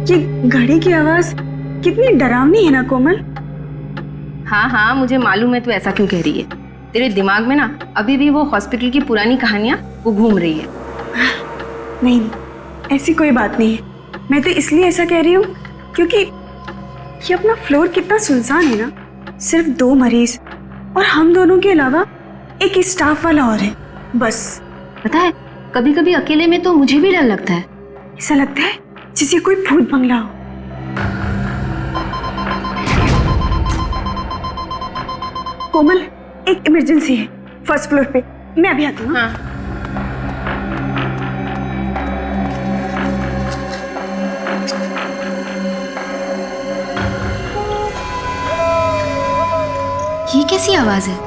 ये घड़ी की आवाज कितनी डरावनी है ना कोमल। हाँ हाँ, मुझे मालूम है तू ऐसा क्यों कह रही है। तेरे दिमाग में ना अभी भी वो हॉस्पिटल की पुरानी कहानियां वो घूम रही है। नहीं, ऐसी कोई बात नहीं है। मैं तो इसलिए ऐसा कह रही हूँ क्योंकि ये अपना फ्लोर कितना सुनसान है ना। सिर्फ 2 मरीज और हम दोनों के अलावा एक स्टाफ वाला और है, बस। पता है, कभी कभी अकेले में तो मुझे भी डर लगता है। ऐसा लगता है जैसे कोई भूत बंगला हो। कोमल, एक इमरजेंसी है फर्स्ट फ्लोर पे। मैं अभी आती हूँ। हाँ। ये कैसी आवाज है?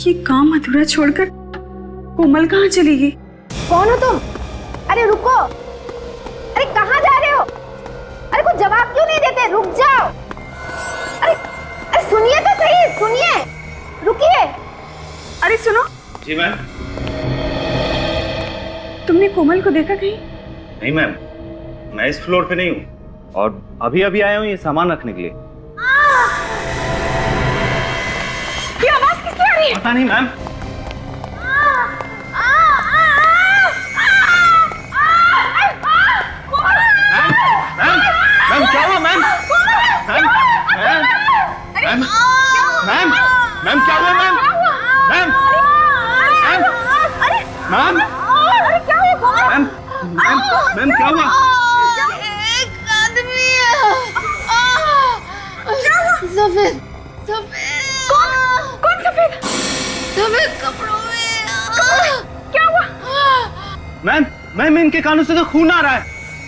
ये काम अधूरा छोड़कर कोमल कहाँ चली गई? कौन हो तुम? अरे रुको, अरे कहाँ जा रहे हो? अरे कुछ जवाब क्यों नहीं देते? रुक जाओ। अरे अरे सुनिए तो सही, सुनिए, रुकिए। अरे सुनो। जी मैम। तुमने कोमल को देखा कहीं? नहीं मैम, मैं इस फ्लोर पे नहीं हूँ और अभी अभी आया हूँ ये सामान रखने के लिए। ये आवाज किसकी आ रही है? पता नहीं मैम। मैम क्या हुआ मैम? मैम क्या हुआ मैम? मैम क्या हुआ? मैम क्या हुआ? एक आदमी सफेद सफेद। कौन सफेद? सफेद कपड़ों में। क्या हुआ? मैम इनके कानों से तो खून आ रहा है।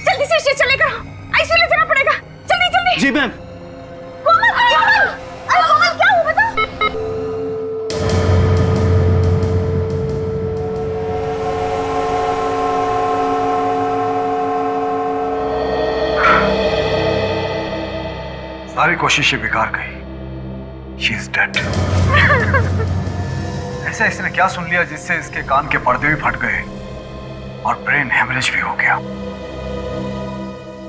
जल्दी से इसे चले करो, आईसीयू ले जाना पड़ेगा। जल्दी जल्दी। जी मैम। कोमल, कोमल! अरे कोमल क्या हुआ बता? सारी कोशिशें बेकार गई। She is dead. ऐसा इसने क्या सुन लिया जिससे इसके कान के पर्दे भी फट गए और ब्रेन हेमरेज भी हो गया।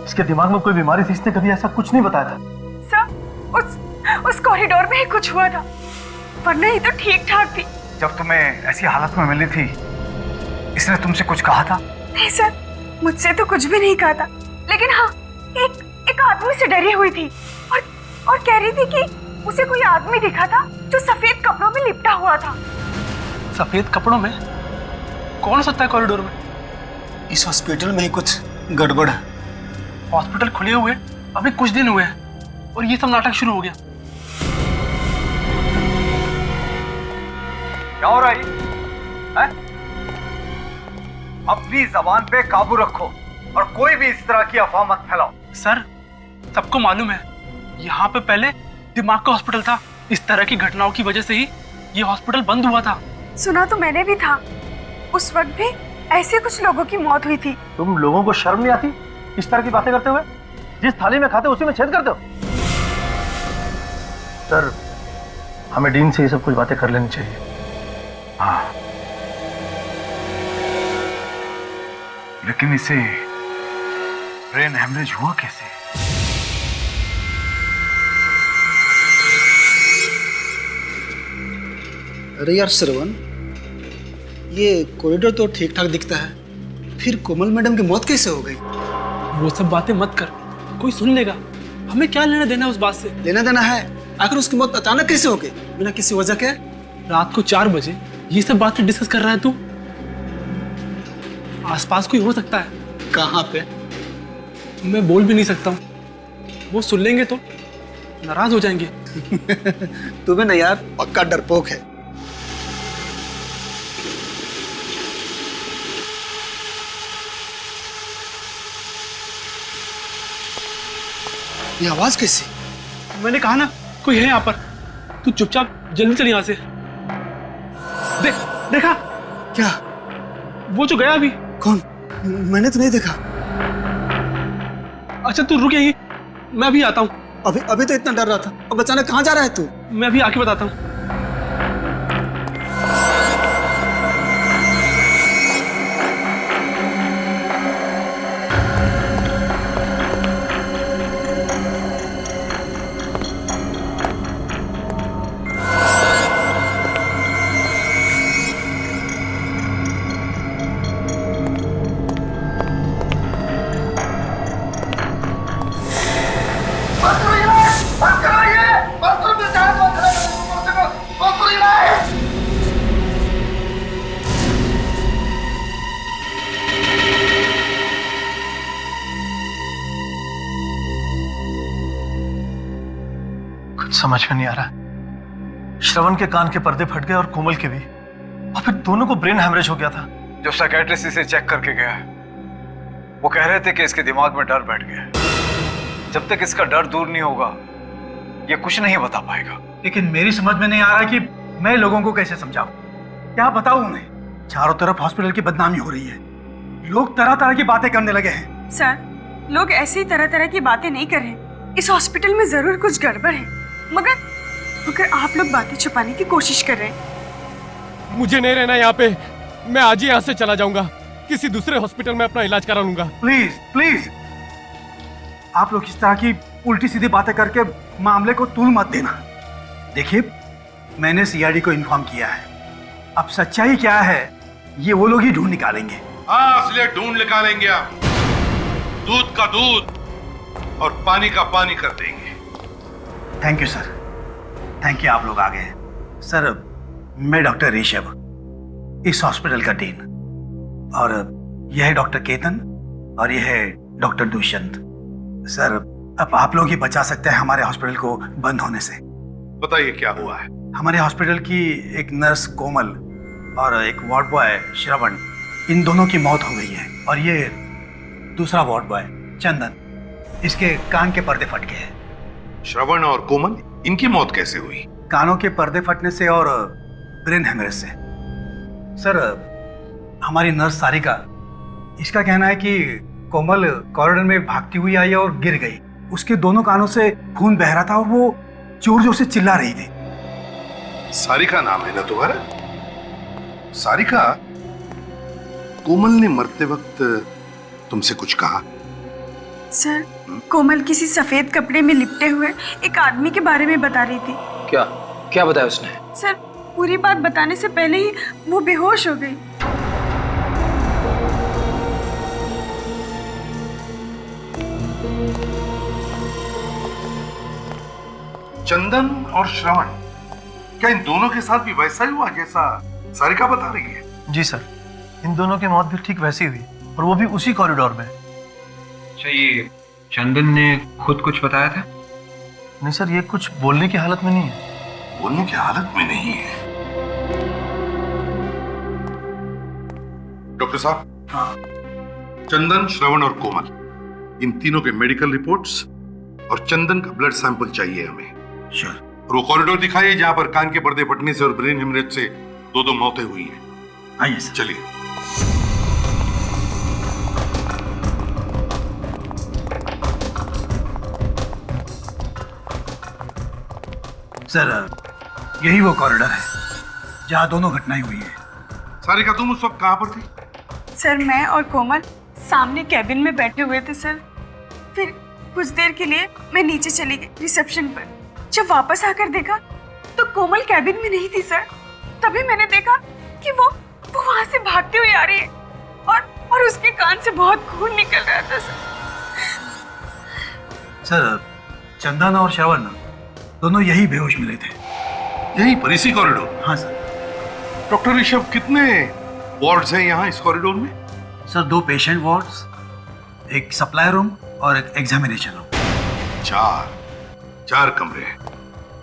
इसके दिमाग में कोई बीमारी थी, इसने कभी ऐसा कुछ नहीं बताया था। सर, उस कॉरिडोर में ही कुछ हुआ था, वरना ही तो ठीक ठाक थी। जब तुम्हें ऐसी हालत में मिली थी, इसने तुमसे कुछ कहा था? नहीं सर, मुझसे तो कुछ भी नहीं कहा था, लेकिन हाँ, एक आदमी से डरी हुई थी और कह रही थी कि उसे कोई आदमी दिखा था जो सफेद कपड़ों में लिपटा हुआ था। सफेद कपड़ों में? कौन सकता है कॉरिडोर में? इस हॉस्पिटल में ही कुछ गड़बड़ है। हॉस्पिटल खुले हुए अभी कुछ दिन हुए हैं और ये सब नाटक शुरू हो गया। क्या हो रहा है? अपनी जबान पे काबू रखो और कोई भी इस तरह की अफवाह मत फैलाओ। सर, सबको मालूम है यहाँ पे पहले दिमाग का हॉस्पिटल था। इस तरह की घटनाओं की वजह से ही ये हॉस्पिटल बंद हुआ था। सुना तो मैंने भी था, उस वक्त भी ऐसे कुछ लोगों की मौत हुई थी। तुम लोगों को शर्म नहीं आती इस तरह की बातें करते हुए? जिस थाली में खाते हो उसी में छेद करते हो। सर, हमें डीन से ये सब कुछ बातें कर लेनी चाहिए। हाँ, लेकिन इसे ब्रेन हेमरेज हुआ कैसे? अरे यार श्रवण, ये कॉरिडोर तो ठीक ठाक दिखता है, फिर कोमल मैडम की मौत कैसे हो गई? वो सब बातें मत कर, कोई सुन लेगा। हमें क्या लेना देना उस बात से? लेना देना है, आखिर उसकी मौत अचानक कैसे हो गई बिना किसी वजह के? रात को 4 बजे ये सब बातें डिस्कस कर रहा है तू? आसपास कोई हो सकता है। कहाँ पे? मैं बोल भी नहीं सकता हूँ, वो सुन लेंगे तो नाराज हो जाएंगे। तुम्हें ना यार पक्का डरपोक है। ये आवाज कैसी? मैंने कहा ना कोई है यहाँ पर। तू चुपचाप जल्दी चल यहाँ से। देखा क्या? वो जो गया अभी। कौन? मैंने तो नहीं देखा। अच्छा तू रुक यहीं, मैं अभी आता हूँ। अभी तो इतना डर रहा था, अब अचानक कहाँ जा रहा है तू? मैं अभी आके बताता हूँ। कुछ समझ में नहीं आ रहा। श्रवण के कान के पर्दे फट गए और कोमल के भी, और फिर दोनों को ब्रेन हैमरेज हो गया था। जो साइकियाट्रिस्ट इसे चेक करके गया है वो कह रहे थे कि इसके दिमाग में डर बैठ गया है। जब तक इसका डर दूर नहीं होगा ये कुछ नहीं बता पाएगा। लेकिन मेरी समझ में नहीं आ रहा कि मैं लोगों को कैसे समझाऊं, क्या बताऊं उन्हें। चारों तरफ हॉस्पिटल की बदनामी हो रही है, लोग तरह तरह की बातें करने लगे हैं। सर, लोग ऐसे ही तरह तरह की बातें नहीं कर रहे। इस हॉस्पिटल में जरूर कुछ गड़बड़ है, मगर आप लोग बातें छुपाने की कोशिश कर रहे हैं। मुझे नहीं रहना यहाँ पे, मैं आज ही यहाँ से चला जाऊंगा, किसी दूसरे हॉस्पिटल में अपना इलाज करा लूंगा। प्लीज प्लीज, आप लोग इस तरह की उल्टी सीधी बातें करके मामले को तूल मत देना। देखिए, मैंने सीआईडी को इन्फॉर्म किया है, अब सच्चाई क्या है ये वो लोग ही ढूंढ निकालेंगे। हाँ, इसलिए ढूंढ निकालेंगे आप। दूध का दूध और पानी का पानी कर देंगे। Thank you sir, thank you, आप लोग आ गए। सर, मैं डॉक्टर ऋषभ, इस हॉस्पिटल का डीन, और यह है डॉक्टर केतन और यह है डॉक्टर दुष्यंत। सर, अब आप लोग ही बचा सकते हैं हमारे हॉस्पिटल को बंद होने से। बताइए क्या हुआ है। हमारे हॉस्पिटल की एक नर्स कोमल और एक वार्ड बॉय श्रवण, इन दोनों की मौत हो गई है। और ये दूसरा वार्ड बॉय चंदन, इसके कान के पर्दे फट गए हैं। श्रवण और कोमल, इनकी मौत कैसे हुई? कानों के पर्दे फटने से और ब्रेन हेमरेज से। सर, हमारी नर्स सारिका, इसका कहना है कि कोमल कॉरिडोर में भागती हुई आई और गिर गई। उसके दोनों कानों से खून बह रहा था और वो जोर जोर से चिल्ला रही थी। सारिका नाम है ना तुम्हारा? सारिका, कोमल ने मरते वक्त तुमसे कुछ कहा? सर, कोमल किसी सफेद कपड़े में लिपटे हुए एक आदमी के बारे में बता रही थी। क्या क्या बताया उसने? सर, पूरी बात बताने से पहले ही वो बेहोश हो गई। चंदन और श्रवण, क्या इन दोनों के साथ भी वैसा ही हुआ जैसा सारिका बता रही है? जी सर, इन दोनों की मौत भी ठीक वैसी हुई, और वो भी उसी कॉरिडोर में। अच्छा, ये चंदन ने खुद कुछ बताया था? नहीं सर, ये कुछ बोलने की हालत में नहीं है। बोलने की हालत में नहीं है? डॉक्टर साहब। हाँ। चंदन, श्रवण और कोमल, इन तीनों के मेडिकल रिपोर्ट्स और चंदन का ब्लड सैंपल चाहिए हमें। श्योर। और वो कॉरिडोर दिखाइए जहां पर कान के पर्दे फटने से और ब्रेन हेमरेज से दो मौतें हुई हैं। आइए सर। चलिए। सर, यही वो कॉरिडोर है जहां दोनों घटनाएं हुई है। सारिका, तुम उस वक्त कहां पर थी? सर, मैं और कोमल सामने कैबिन में बैठे हुए थे सर। फिर कुछ देर के लिए मैं नीचे चली गई रिसेप्शन पर। जब वापस आकर देखा तो कोमल कैबिन में नहीं थी सर। तभी मैंने देखा कि वो वहां से भागती हुई आ रही है और उसके कान से बहुत खून निकल रहा था सर। सर, चंदन और श्रवण दोनों यही बेहोश मिले थे। यहीं पर, इसी कॉरिडोर? हाँ सर। डॉक्टर ऋषभ, कितने वार्ड्स हैं यहाँ इस कॉरिडोर में? सर, 2 पेशेंट वार्ड्स, एक सप्लाई रूम और एक एग्जामिनेशन रूम। चार कमरे हैं।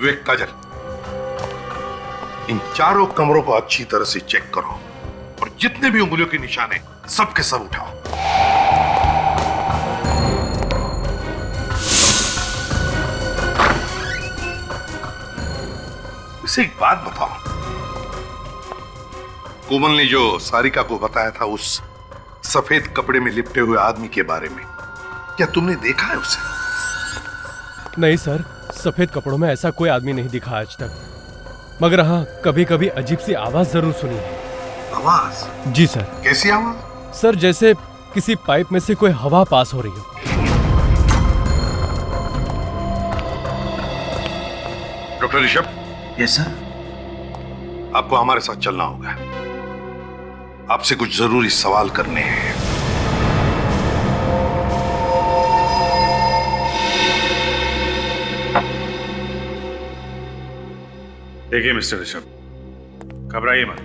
विवेक, काजल, इन चारों कमरों को अच्छी तरह से चेक करो और जितने भी उंगलियों के निशान हैं सब के सब उठाओ। वैसे एक बात बताओ, कोमल ने जो सारिका को बताया था उस सफेद कपड़े में लिपटे हुए आदमी के बारे में, क्या तुमने देखा है उसे? नहीं सर, सफेद कपड़ों में ऐसा कोई आदमी नहीं दिखा आज तक, मगर हाँ कभी कभी अजीब सी आवाज जरूर सुनी है। आवाज? जी सर। कैसी आवाज? सर जैसे किसी पाइप में से कोई हवा पास हो रही हो। डॉक्टर ऋषभ। Yes sir. आपको हमारे साथ चलना होगा, आपसे कुछ जरूरी सवाल करने हैं। देखिए मिस्टर ऋषभ, घबराइए मत।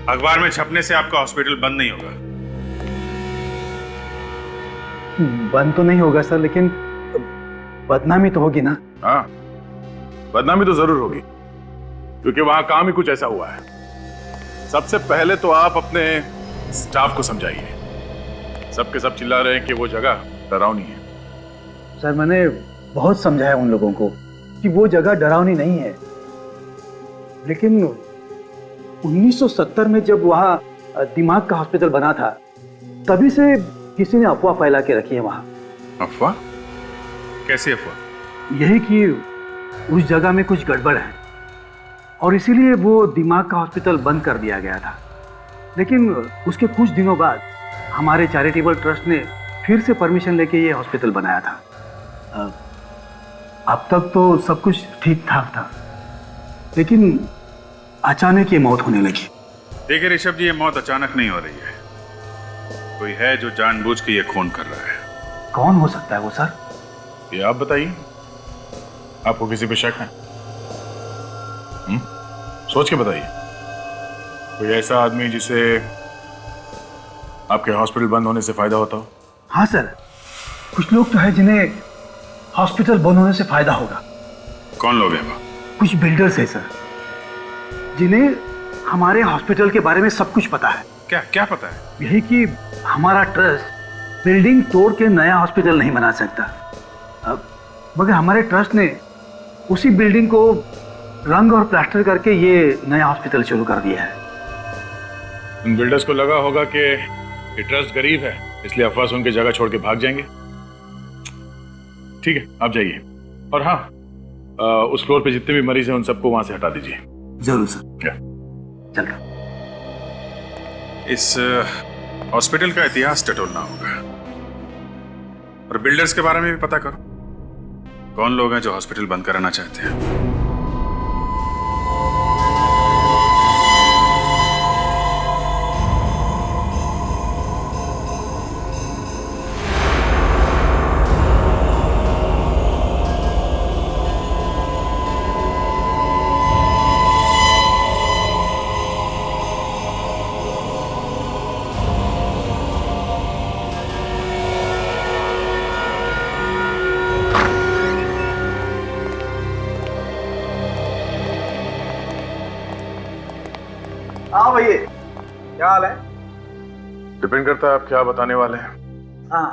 अखबार में छपने से आपका हॉस्पिटल बंद नहीं होगा। बंद तो नहीं होगा सर, लेकिन बदनामी तो होगी ना। हाँ, बदनामी तो जरूर होगी, क्योंकि वहां काम ही कुछ ऐसा हुआ है। सबसे पहले तो आप अपने स्टाफ को समझाइए। सबके सब चिल्ला रहे हैं कि वो जगह डरावनी है। सर मैंने बहुत समझाया उन लोगों को कि वो जगह डरावनी नहीं है, लेकिन 1970 में जब वहाँ दिमाग का हॉस्पिटल बना था, तभी से किसी ने अफवाह फैला के रखी है वहाँ। अफवाह? कैसी अफवाह? यही कि उस जगह में कुछ गड़बड़ है और इसीलिए वो दिमाग का हॉस्पिटल बंद कर दिया गया था। लेकिन उसके कुछ दिनों बाद हमारे चैरिटेबल ट्रस्ट ने फिर से परमिशन लेके ये हॉस्पिटल बनाया था। अब तक तो सब कुछ ठीक ठाक था, लेकिन अचानक ये मौत होने लगी। देखिए ऋषभ जी, ये मौत अचानक नहीं हो रही है। कोई है जो जानबूझ के ये खून कर रहा है। कौन हो सकता है वो सर? ये आप बताइए, आपको किसी पे शक है? सोच के बताइए। कोई ऐसा आदमी जिसे आपके हॉस्पिटल बंद होने से फायदा होता हो? हाँ सर, कुछ लोग तो है जिन्हें हॉस्पिटल बंद होने से फायदा होगा। कौन लोग हैं वो? कुछ बिल्डर्स है सर, जिन्हें हमारे हॉस्पिटल के बारे में सब कुछ पता है। क्या क्या पता है? यही कि हमारा ट्रस्ट बिल्डिंग तोड़ के नया हॉस्पिटल नहीं बना सकता, मगर हमारे ट्रस्ट ने उसी बिल्डिंग को रंग और प्लास्टर करके ये नया हॉस्पिटल शुरू कर दिया है। उन बिल्डर्स को लगा होगा कि ये ट्रस्ट गरीब है, इसलिए अफवाह सुन के जगह छोड़ के भाग जाएंगे। ठीक है, आप जाइए। और हाँ, उस फ्लोर पे जितने भी मरीज हैं उन सबको वहां से हटा दीजिए। जरूर सर। चलो। इस हॉस्पिटल का इतिहास टटोलना होगा और बिल्डर्स के बारे में भी पता करो। कौन लोग हैं जो हॉस्पिटल बंद कराना चाहते हैं? हाँ भैया, क्या हाल है? डिपेंड करता है आप क्या बताने वाले हैं। हाँ,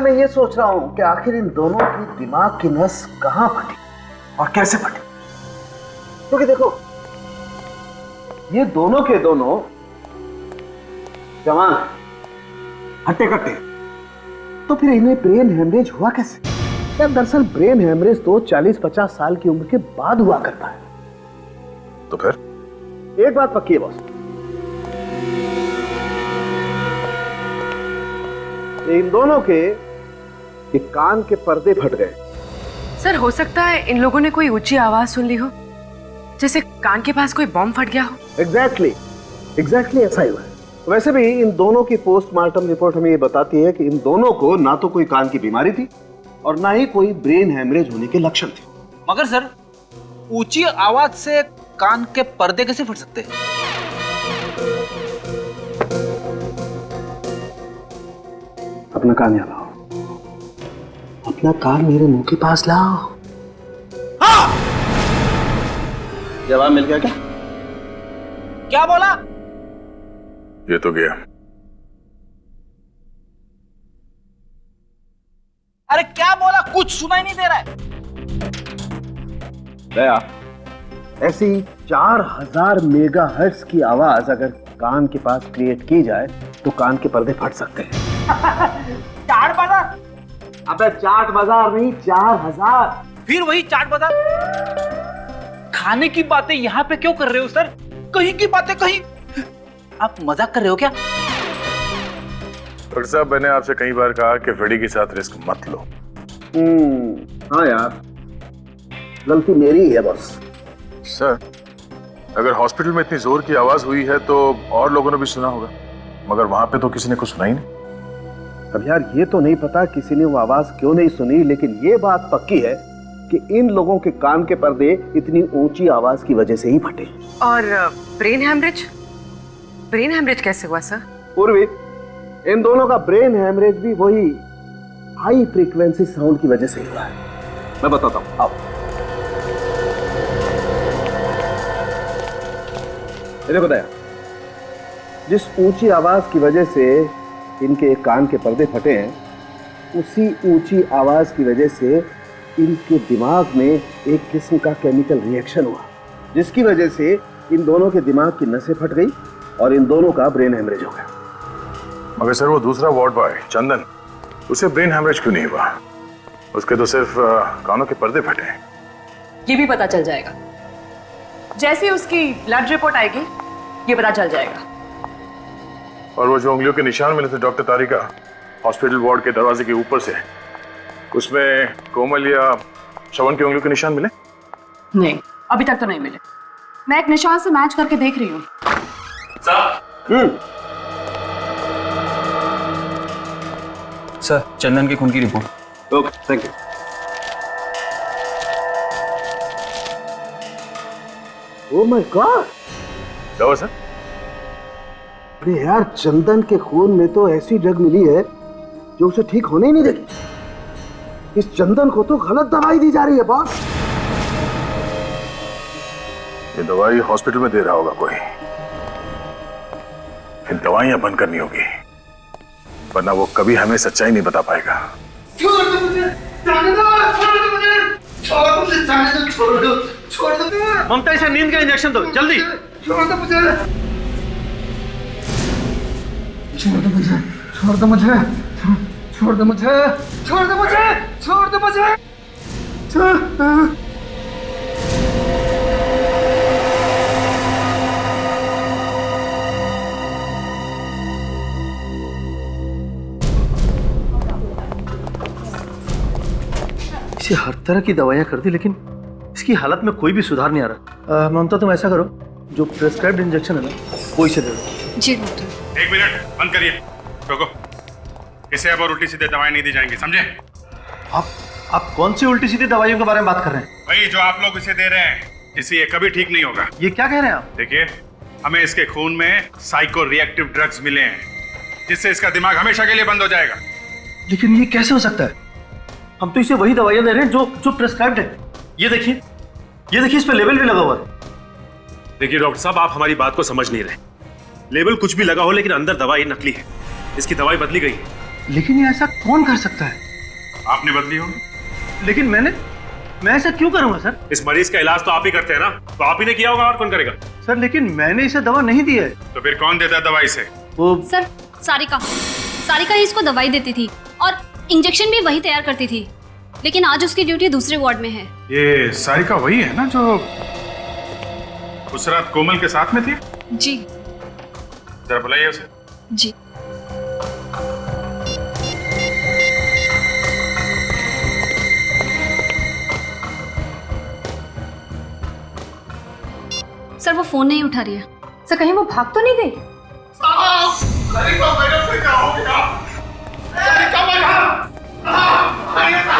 मैं ये सोच रहा हूँ कि आखिर इन दोनों की दिमाग की नस कहाँ फटी और कैसे फटी। क्योंकि देखो, ये दोनों के दोनों जवान हट्टे कट्टे, तो फिर इन्हें ब्रेन हेमरेज हुआ कैसे? क्या दरअसल ब्रेन हेमरेज तो 40-50 साल की उम्र के बाद हुआ करता है। तो फिर एक बात पक्की है बॉस, इन दोनों के कान के पर्दे फट गए। सर हो सकता है इन लोगों ने कोई ऊंची आवाज सुन ली हो, जैसे कान के पास कोई बॉम्ब फट गया हो। एग्जैक्टली ऐसा ही हुआ है। वैसे भी इन दोनों की पोस्टमार्टम रिपोर्ट हमें ये बताती है कि इन दोनों को ना तो कोई कान की बीमारी थी और ना ही कोई ब्रेन हेमरेज होने के लक्षण थे। मगर सर, ऊंची आवाज से कान के पर्दे कैसे फट सकते हैं? अपना कान यहाँ लाओ, अपना कान मेरे मुंह के पास लाओ। हाँ! जवाब मिल गया क्या? क्या बोला? ये तो गया। अरे क्या बोला? कुछ सुनाई नहीं दे रहा है। दया, ऐसी 4000 मेगाहर्ट्ज की आवाज अगर कान के पास क्रिएट की जाए तो कान के पर्दे फट सकते हैं। चाट बाजार? अबे चाट बाजार नहीं, 4000। फिर वही चाट बाजार। खाने की बातें यहाँ पे क्यों कर रहे हो सर? कहीं की बातें कहीं। आप मजाक कर रहे हो क्या? डॉक्टर साहब, मैंने आपसे कई बार कहा कि फ्रेडी के साथ रिस्क मत लो। हाँ यार, गलती मेरी है बस। सर, अगर हॉस्पिटल में इतनी जोर की आवाज हुई है तो और लोगों ने भी सुना होगा, मगर वहां पे तो किसी ने कुछ सुना ही नहीं। अब यार ये तो नहीं पता किसी ने वो आवाज क्यों नहीं सुनी, लेकिन ये बात पक्की है कि इन लोगों के कान के पर्दे इतनी ऊंची आवाज की वजह से ही फटे। और ब्रेन हेमरेज? ब्रेन हेमरेज कैसे हुआ सर? पूर्वी, इन दोनों का ब्रेन हेमरेज भी वही हाई फ्रीक्वेंसी साउंड की वजह से हुआ है। मैं बताता हूं, आओ। ये देखो दया, जिस ऊंची आवाज की वजह से इनके कान के पर्दे फटे हैं, उसी ऊंची आवाज की वजह से इनके दिमाग में एक किस्म का केमिकल रिएक्शन हुआ, जिसकी वजह से इन दोनों के दिमाग की नसें फट गई और इन दोनों का ब्रेन हेमरेज हो गया। मगर सर, वो दूसरा वार्ड बॉय चंदन, उसे ब्रेन हेमरेज क्यों नहीं हुआ? उसके तो सिर्फ कानों के पर्दे फटे हैं। ये भी पता चल जाएगा। जैसे उसकी ब्लड रिपोर्ट आएगी ये पता चल जाएगा। और वो जो उंगलियों के निशान मिले थे डॉक्टर तारिका हॉस्पिटल वार्ड के दरवाजे के ऊपर से, उसमें कोमल या श्रवण की उंगलियों के निशान मिले? नहीं, अभी तक तो नहीं मिले। मैं एक निशान से मैच करके देख रही हूँ। सर, चंदन के खून की report. Okay, thank you. Oh my God! क्या हुआ सर? अरे यार, चंदन के खून में तो ऐसी ड्रग मिली है जो उसे ठीक होने ही नहीं देगी। इस चंदन को तो गलत दवाई दी जा रही है बॉस। ये दवाई हॉस्पिटल में दे रहा होगा कोई। इन दवाइयां बंद करनी होगी, वरना वो कभी हमें सच्चाई नहीं बता पाएगा। छोड़ दो मुझे, जाने दो, छोड़ दो मुझे, छोड़ दो मुझे, जाने दो, छोड़ दो, छोड़ दो। ममता, इसे नींद का इंजेक्शन दो जल्दी। छोड़ दो मुझे, छोड़ दो मुझे, छोड़ दो मुझे, छोड़ दो मुझे, छोड़ दो मुझे, छोड़ दो मुझे, इसे हर तरह की दवाइयां कर दी, लेकिन इसकी हालत में कोई भी सुधार नहीं आ रहा। ममता, तुम ऐसा करो, जो प्रेस्क्राइब्ड इंजेक्शन है ना, वो इसे दे दो। जी डॉक्टर। एक मिनट, बंद करिए, रोको। इसे अब और उल्टी सीधे दवाएं नहीं दी जाएंगी, समझे? आप कौन सी उल्टी सीधी दवाइयों के बारे में बात कर रहे हैं? वही जो आप लोग इसे दे रहे हैं, इससे ये कभी ठीक नहीं होगा। ये क्या कह रहे हैं आप? देखिए, हमें इसके खून में साइको रिएक्टिव ड्रग्स मिले हैं, जिससे इसका दिमाग हमेशा के लिए बंद हो जाएगा। लेकिन ये कैसे हो सकता है? हम तो इसे वही दवाइयां दे रहे हैं जो प्रेस्क्राइब्ड है। ये देखिए, इस पे लेबल भी लगा हुआ है। देखिए डॉक्टर साहब, आप हमारी बात को समझ नहीं रहे। लेबल कुछ भी लगा हो, लेकिन अंदर दवाई नकली है। इसकी दवाई बदली गई है। लेकिन ये ऐसा कौन कर सकता है? आपने बदली होगी। लेकिन मैं ऐसा क्यों करूंगा सर? इस मरीज का इलाज तो आप ही करते हैं ना, तो आप ही ने किया होगा, और कौन करेगा? सर, लेकिन मैंने इसे दवा नहीं दी है। तो फिर कौन देता है दवाई से? वो सर, सारिका ही इसको दवाई देती थी और इंजेक्शन भी वही तैयार करती थी, लेकिन आज उसकी ड्यूटी दूसरे वार्ड में है। ये सारिका वही है ना जो उस रात कोमल के साथ में थी? जी। जरा बुलाइए उसे। जी। सर, वो फोन नहीं उठा रही है। सर, कहीं वो भाग तो नहीं गई? सारिका, मेरे से क्या हो गया? सारिका,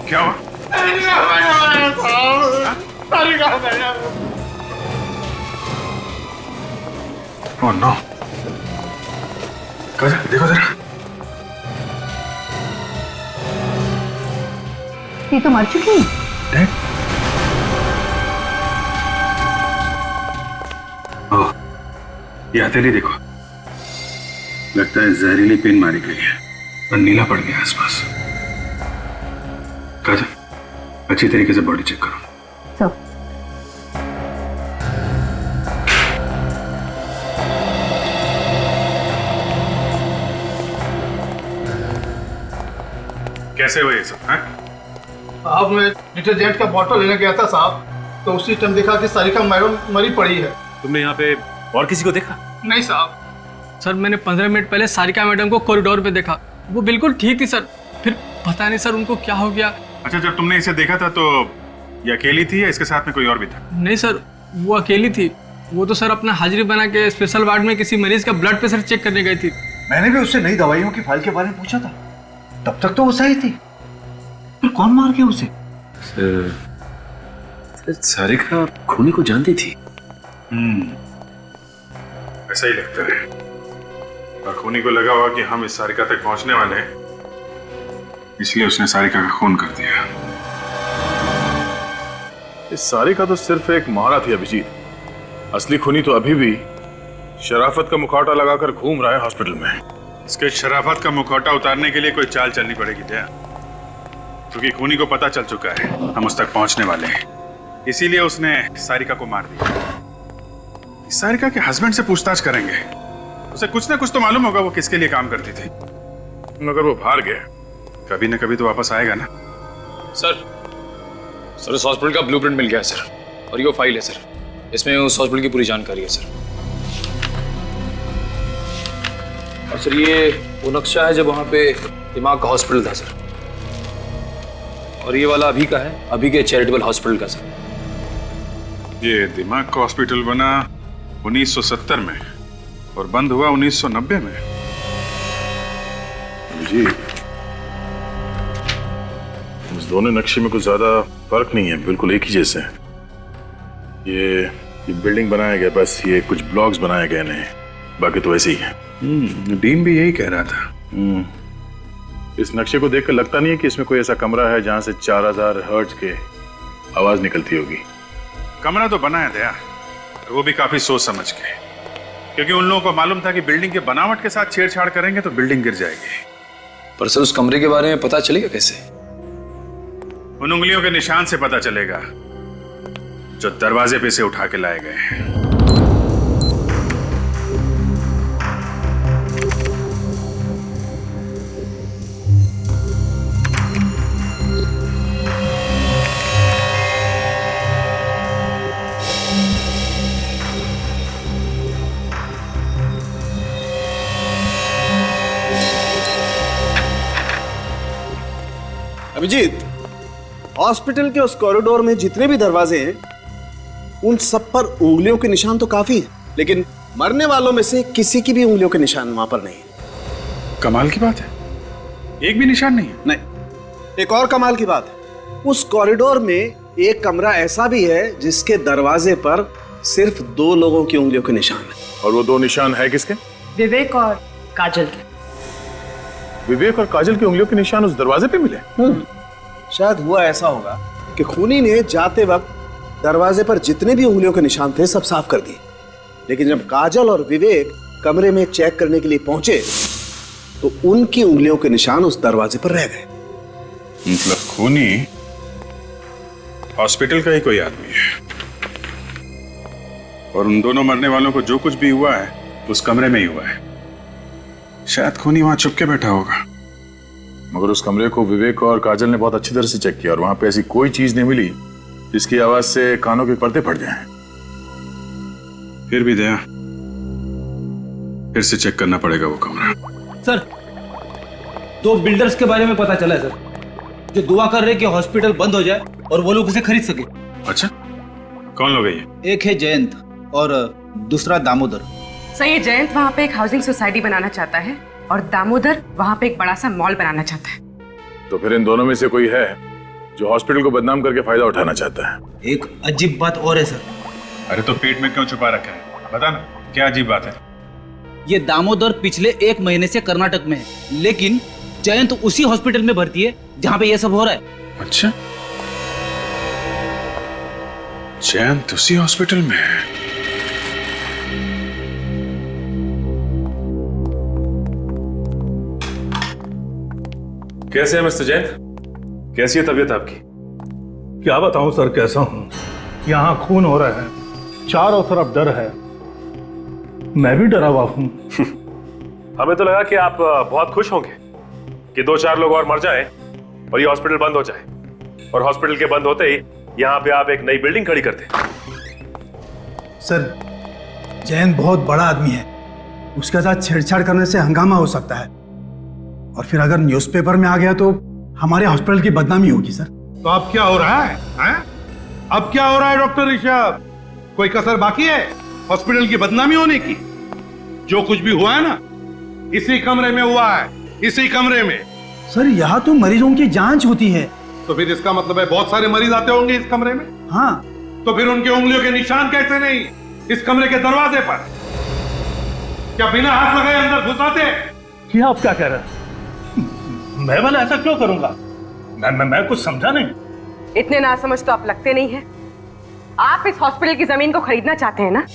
क्या हुआ? ओह नो, देखो जरा, ये तो मर चुकी है। ओह, ये हथेली देखो, लगता है जहरीली पेन मारी गई है और नीला पड़ गया आसपास। काजल, अच्छी तरीके से बॉडी चेक करो। कैसे हुए ये सब? हाँ? साहब मैं डिटर्जेंट का बॉटल लेने गया था साहब, तो उसी टाइम देखा कि सारिका मैडम मरी पड़ी है। तुमने यहाँ पे और किसी को देखा? नहीं साहब, सर मैंने 15 मिनट पहले सारिका मैडम को कॉरिडोर पे देखा, वो बिल्कुल ठीक थी सर। फिर पता नहीं सर उनको क्या हो गया। अच्छा, जब तुमने इसे देखा था तो ये अकेली थी या इसके साथ में कोई और भी था? नहीं सर, वो अकेली थी। वो तो सर अपना हाजिरी बना के स्पेशल वार्ड में किसी मरीज का ब्लड प्रेशर चेक करने गई थी। मैंने भी उससे नई दवाइयों की फाइल के बारे में पूछा था, तब तक तो वो सही थी। फिर कौन मार गया उसे? सारिका खूनी को जानती थी। ऐसा ही लगता है। और खूनी को लगा होगा कि हम इस सारिका तक पहुंचने वाले हैं, इसलिए उसने सारिका का खून कर दिया। इस सारिका तो सिर्फ एक महारा थी अभिजीत, असली खूनी तो अभी भी शराफत का मुखौटा लगाकर घूम रहा है हॉस्पिटल में। इसके शराफत का मुखौटा उतारने के लिए कोई चाल चलनी पड़ेगी दया, क्योंकि खूनी को पता चल चुका है हम उस तक पहुंचने वाले हैं, इसीलिए उसने सारिका को मार दिया। सारिका के हस्बैंड से पूछताछ करेंगे, उसे कुछ ना कुछ तो मालूम होगा वो किसके लिए काम करती थी। मगर वो भाग गया, कभी ना कभी तो वापस आएगा ना। सर उस हॉस्पिटल का ब्लूप्रिंट मिल गया है सर, और ये वो फाइल है सर, इसमें उस हॉस्पिटल की पूरी जानकारी है सर। और सर ये वो नक्शा है जब वहाँ पे दिमाग का हॉस्पिटल था सर, और ये वाला अभी का है, अभी के चैरिटेबल हॉस्पिटल का सर। ये दिमाग का हॉस्पिटल बना 1970 में और बंद हुआ 1990 में। जी, इस दोनों नक्शे में कुछ ज्यादा फर्क नहीं है, बिल्कुल एक ही जैसे हैं। ये बिल्डिंग बनाया गया, बस ये कुछ ब्लॉक्स बनाए गए नहीं, बाकी तो ऐसे ही है। डीन भी यही कह रहा था। इस नक्शे को देखकर लगता नहीं है कि इसमें कोई ऐसा कमरा है जहां से 4000 हर्ट्ज के आवाज निकलती होगी। कमरा तो बनाया दया, वो भी काफी सोच समझ के, क्योंकि उन लोगों को मालूम था कि बिल्डिंग के बनावट के साथ छेड़छाड़ करेंगे तो बिल्डिंग गिर जाएगी। पर सर उस कमरे के बारे में पता चलेगा कैसे? उन उंगलियों के निशान से पता चलेगा जो दरवाजे पे से उठा के लाए गए हैं। अभिजीत, हॉस्पिटल के उस कॉरिडोर में जितने भी दरवाजे हैं उन सब पर उंगलियों के निशान तो काफी है, लेकिन मरने वालों में से किसी की भी उंगलियों के निशान वहां पर नहीं है। कमाल की बात है, एक भी निशान नहीं है। नहीं, एक और कमाल की बात है, उस कॉरिडोर में एक कमरा ऐसा भी है जिसके दरवाजे पर सिर्फ 2 लोगों की उंगलियों के निशान है। और वो 2 निशान है किसके? विवेक और काजल के। विवेक और काजल की उंगलियों के निशान उस दरवाजे पे मिले? शायद हुआ ऐसा होगा कि खूनी ने जाते वक्त दरवाजे पर जितने भी उंगलियों के निशान थे सब साफ कर दिए, लेकिन जब काजल और विवेक कमरे में चेक करने के लिए पहुंचे तो उनकी उंगलियों के निशान उस दरवाजे पर रह गए। मतलब खूनी हॉस्पिटल का ही कोई आदमी है, और उन दोनों मरने वालों को जो कुछ भी हुआ है उस कमरे में ही हुआ है। शायद खूनी वहां छुप के बैठा होगा। मगर उस कमरे को विवेक और काजल ने बहुत अच्छी तरह से चेक किया और वहां पे ऐसी कोई चीज नहीं मिली जिसकी आवाज से कानों के पर्दे फट जाएं। फिर भी दया, फिर से चेक करना पड़ेगा वो कमरा। सर 2 बिल्डर्स के बारे में पता चला है सर, जो दुआ कर रहे कि हॉस्पिटल बंद हो जाए और वो लोग उसे खरीद सके। अच्छा, कौन लोग है ये? एक है जयंत और दूसरा दामोदर। सर ये जयंत वहाँ पे एक हाउसिंग सोसाइटी बनाना चाहता है और दामोदर वहाँ पे एक बड़ा सा मॉल बनाना चाहता है। तो फिर इन दोनों में से कोई है जो हॉस्पिटल को बदनाम करके फायदा उठाना चाहता है। एक अजीब बात और है सर। अरे तो पेट में क्यों छुपा रखा है, बता ना क्या अजीब बात है? ये दामोदर पिछले 1 महीने से कर्नाटक में है, लेकिन जयंत उसी हॉस्पिटल में भर्ती है जहाँ पे ये सब हो रहा है। अच्छा, जयंत उसी हॉस्पिटल में है। कैसे है मिस्टर जैन? कैसी है तबीयत आपकी? क्या बताऊं सर, कैसा हूं। यहाँ खून हो रहा है, चारों तरफ डर है, मैं भी डरा हुआ हूं। हमें तो लगा कि आप बहुत खुश होंगे कि 2-4 लोग और मर जाएं, और ये हॉस्पिटल बंद हो जाए, और हॉस्पिटल के बंद होते ही यहाँ पे आप एक नई बिल्डिंग खड़ी करते। सर, जैन बहुत बड़ा आदमी है, उसके साथ छेड़छाड़ करने से हंगामा हो सकता है, और फिर अगर न्यूज़पेपर में आ गया तो हमारे हॉस्पिटल की बदनामी होगी सर। तो अब क्या हो रहा है, हैं? अब क्या हो रहा है डॉक्टर ऋषभ? कोई कसर बाकी है हॉस्पिटल की बदनामी होने की? जो कुछ भी हुआ है ना, इसी कमरे में हुआ है, इसी कमरे में। सर, यहाँ तो मरीजों की जांच होती है। तो फिर इसका मतलब है बहुत सारे मरीज आते होंगे इस कमरे में? हाँ। तो फिर उनके उंगलियों के निशान कैसे नहीं इस कमरे के दरवाजे पर? क्या बिना हाथ लगाए अंदर घुस आते? ये आप क्या कह रहे हैं? मैं भला ऐसा क्यों करूंगा? मैं कुछ समझा नहीं। इतने नासमझ तो आप लगते नहीं हैं। आप इस हॉस्पिटल की जमीन को खरीदना चाहते हैं ना,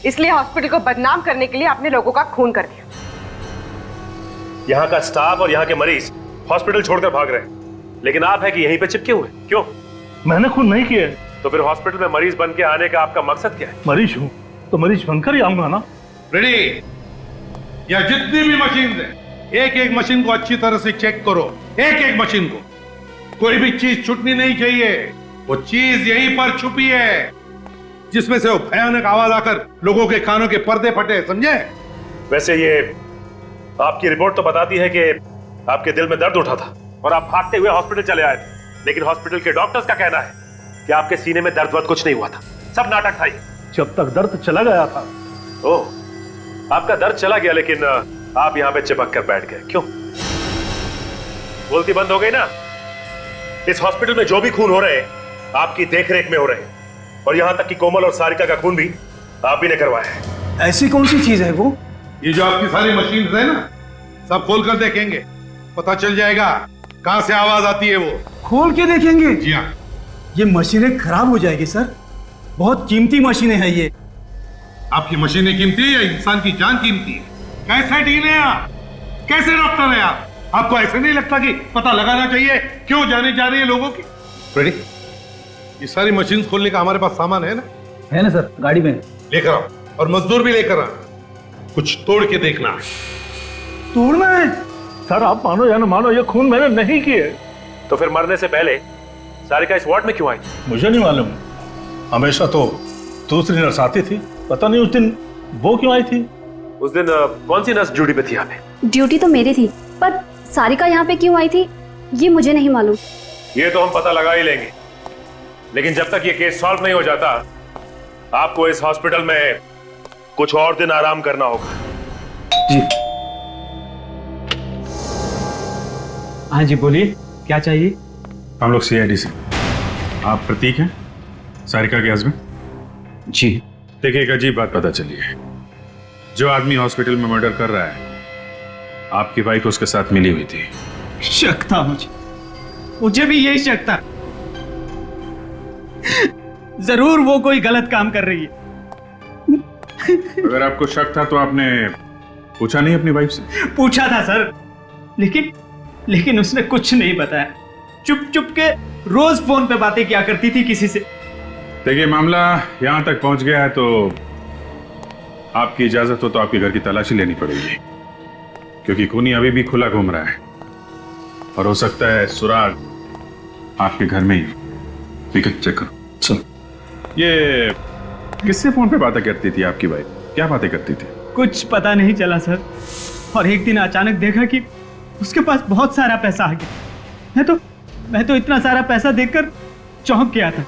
इसलिए हॉस्पिटल को बदनाम करने के लिए आपने लोगों का खून कर दिया। यहाँ का स्टाफ और यहाँ के मरीज हॉस्पिटल छोड़कर भाग रहे हैं, लेकिन आप है कि यहीं पे चिपके हुए। क्यों? मैंने खून नहीं किया। तो फिर हॉस्पिटल में मरीज बन के आने का आपका मकसद क्या है? मरीज हूँ तो मरीज बनकर ही आऊंगा ना। रेडी? या जितनी भी मशीन है, एक एक मशीन को अच्छी तरह से चेक करो, एक एक मशीन को। कोई भी चीज छूटनी नहीं चाहिए। वो चीज यहीं पर छुपी है जिसमें से वो भयानक आवाज आकर लोगों के कानों के पर्दे फटे, समझे? वैसे ये आपकी रिपोर्ट तो बताती है कि आपके दिल में दर्द उठा था और आप भागते हुए हॉस्पिटल चले आए थे, लेकिन हॉस्पिटल के डॉक्टर्स का कहना है कि आपके सीने में दर्द कुछ नहीं हुआ था, सब नाटक था। जब तक दर्द चला गया था। ओह, आपका दर्द चला गया, लेकिन आप यहाँ पे चिपक कर बैठ गए। क्यों? बोलती बंद हो गई ना? इस हॉस्पिटल में जो भी खून हो रहे हैं आपकी देखरेख में हो रहे हैं, और यहाँ तक कि कोमल और सारिका का खून भी आप ही ने करवाया है। ऐसी कौन सी चीज है वो? ये जो आपकी सारी मशीन है ना, सब खोल कर देखेंगे, पता चल जाएगा कहां से आवाज आती है। वो खोल के देखेंगे? जी हाँ। ये मशीनें खराब हो जाएगी सर, बहुत कीमती मशीनें हैं ये। आपकी मशीनें कीमती है या इंसान की जान कीमती है? कैसे डील है आप? कैसे डॉक्टर है आप? आपको ऐसे नहीं लगता कि पता लगाना चाहिए क्यों जाने जा रही है लोगों की? रेडी? ये सारी मशीन खोलने का हमारे पास सामान है ना? है ना सर, गाड़ी में लेकर आओ, और मजदूर भी लेकर आओ। कुछ तोड़ के देखना है। तोड़ना है? सर आप मानो या ना मानो, ये खून मैंने नहीं किए। तो फिर मरने से पहले सारिका इस वार्ड में क्यों आई? मुझे नहीं मालूम। हमेशा तो दूसरी नर्स आती थी, पता नहीं उस दिन वो क्यों आई थी। उस दिन कौन सी नर्स ड्यूटी पे थी यहाँ पे? ड्यूटी तो मेरी थी, पर सारिका यहाँ पे क्यों आई थी ये मुझे नहीं मालूम। ये तो हम पता लगा ही लेंगे, लेकिन जब तक ये केस सॉल्व नहीं हो जाता आपको इस हॉस्पिटल में कुछ और दिन आराम करना होगा। जी। हाँ जी, बोलिए क्या चाहिए? हम लोग CID से। आप प्रतीक हैं, सारिका के हस्बैंड? जी। देखिए, एक अजीब बात पता चली है। जो आदमी हॉस्पिटल में मर्डर कर रहा है, आपकी वाइफ उसके साथ मिली हुई थी। शक था मुझे भी यही शक था। जरूर वो कोई गलत काम कर रही है। अगर आपको शक था तो आपने पूछा नहीं अपनी वाइफ से? पूछा था सर, लेकिन उसने कुछ नहीं बताया। चुप चुप के रोज फोन पे बातें किया करती थी किसी से। देखिए, मामला यहां तक पहुंच गया है तो आपकी इजाजत हो तो आपके घर की तलाशी लेनी पड़ेगी, क्योंकि खूनी अभी भी खुला घूम रहा है और हो सकता है सुराग आपके घर में ही। ठीक है, चेक करो। चलो। ये किससे फोन पे बातें करती थी आपकी वाइफ? क्या बातें करती थी? कुछ पता नहीं चला सर, और एक दिन अचानक देखा कि उसके पास बहुत सारा पैसा आ गया। मैं तो इतना सारा पैसा देखकर चौंक गया था।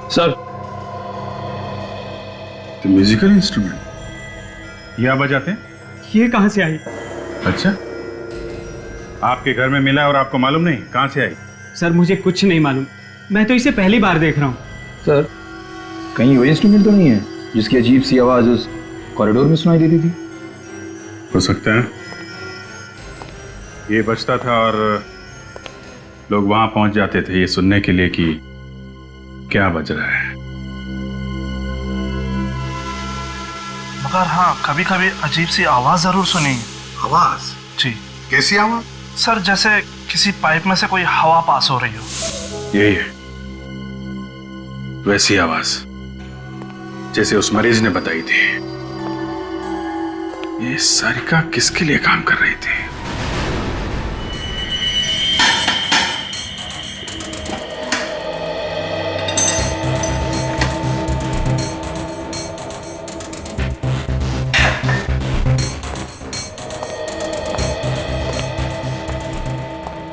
सर, तो म्यूजिकल इंस्ट्रूमेंट ये आप बजाते हैं? ये कहां से आई? अच्छा, आपके घर में मिला और आपको मालूम नहीं? कहां से आई? सर मुझे कुछ नहीं मालूम, मैं तो इसे पहली बार देख रहा हूँ। सर, कहीं वही इंस्ट्रूमेंट तो नहीं है जिसकी अजीब सी आवाज उस कॉरिडोर में सुनाई देती थी? हो सकता है ये बजता था और लोग वहां पहुंच जाते थे ये सुनने के लिए कि क्या बज रहा है। मगर हाँ, कभी कभी अजीब सी आवाज जरूर सुनी। आवाज? जी। कैसी आवाज? सर, जैसे किसी पाइप में से कोई हवा पास हो रही हो। यही है, वैसी आवाज जैसे उस मरीज ने बताई थी। ये सारिका किसके लिए काम कर रही थी?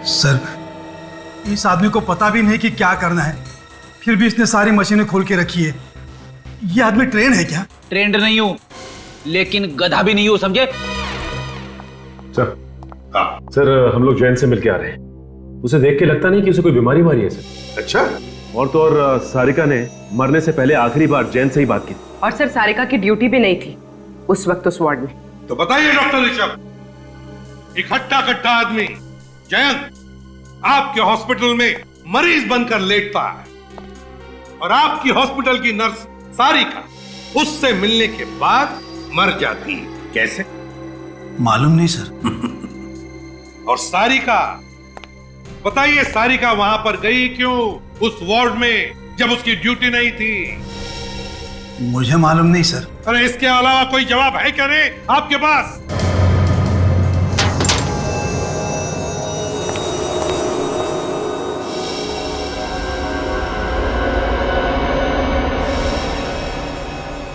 सर, इस आदमी को पता भी नहीं कि क्या करना है, फिर भी इसने सारी मशीनें खोल के रखी है। ये आदमी ट्रेन है क्या? ट्रेंड नहीं हूं, लेकिन गधा भी नहीं हूं, समझे? सर, सर हम लोग जैन से मिलके आ रहे हैं। उसे देख के लगता नहीं कि उसे कोई बीमारी मारी है सर। अच्छा। और तो और सारिका ने मरने से पहले आखिरी बार जैन से ही बात की। और सर सारिका की ड्यूटी भी नहीं थी उस वक्त उस वार्ड में। तो बताइए डॉक्टर ऋषभ, इकट्ठा कट्ठा आदमी जयंत आपके हॉस्पिटल में मरीज बनकर लेटता है और आपकी हॉस्पिटल की नर्स सारिका उससे मिलने के बाद मर जाती है। कैसे? मालूम नहीं सर। और सारिका, बताइए सारिका वहां पर गई क्यों उस वार्ड में जब उसकी ड्यूटी नहीं थी? मुझे मालूम नहीं सर। अरे इसके अलावा कोई जवाब है क्या नहीं आपके पास?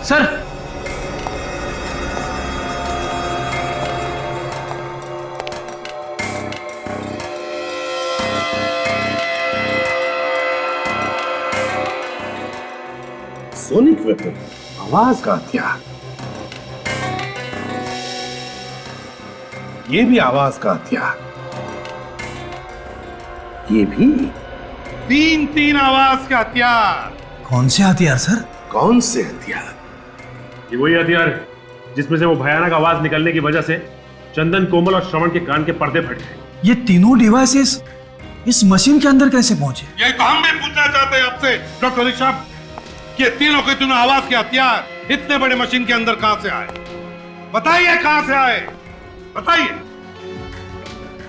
सर, सोनिक वेपन, आवाज का हथियार। ये भी आवाज का हथियार, ये भी तीन आवाज का हथियार। कौन से हथियार सर? कौन से हथियार? ये वही हथियार है जिसमें से वो भयानक आवाज निकलने की वजह से चंदन, कोमल और श्रवण के कान के पर्दे फट गए। ये तीनों डिवाइसेस इस मशीन के अंदर कैसे पहुंचे? ये तो हम भी पूछना चाहते हैं आपसे डॉक्टर ऋषभ, ये तीनों के तीनों आवाज के हथियार इतने बड़े मशीन के अंदर कहां से आए? बताइए कहां से आए, बताइए।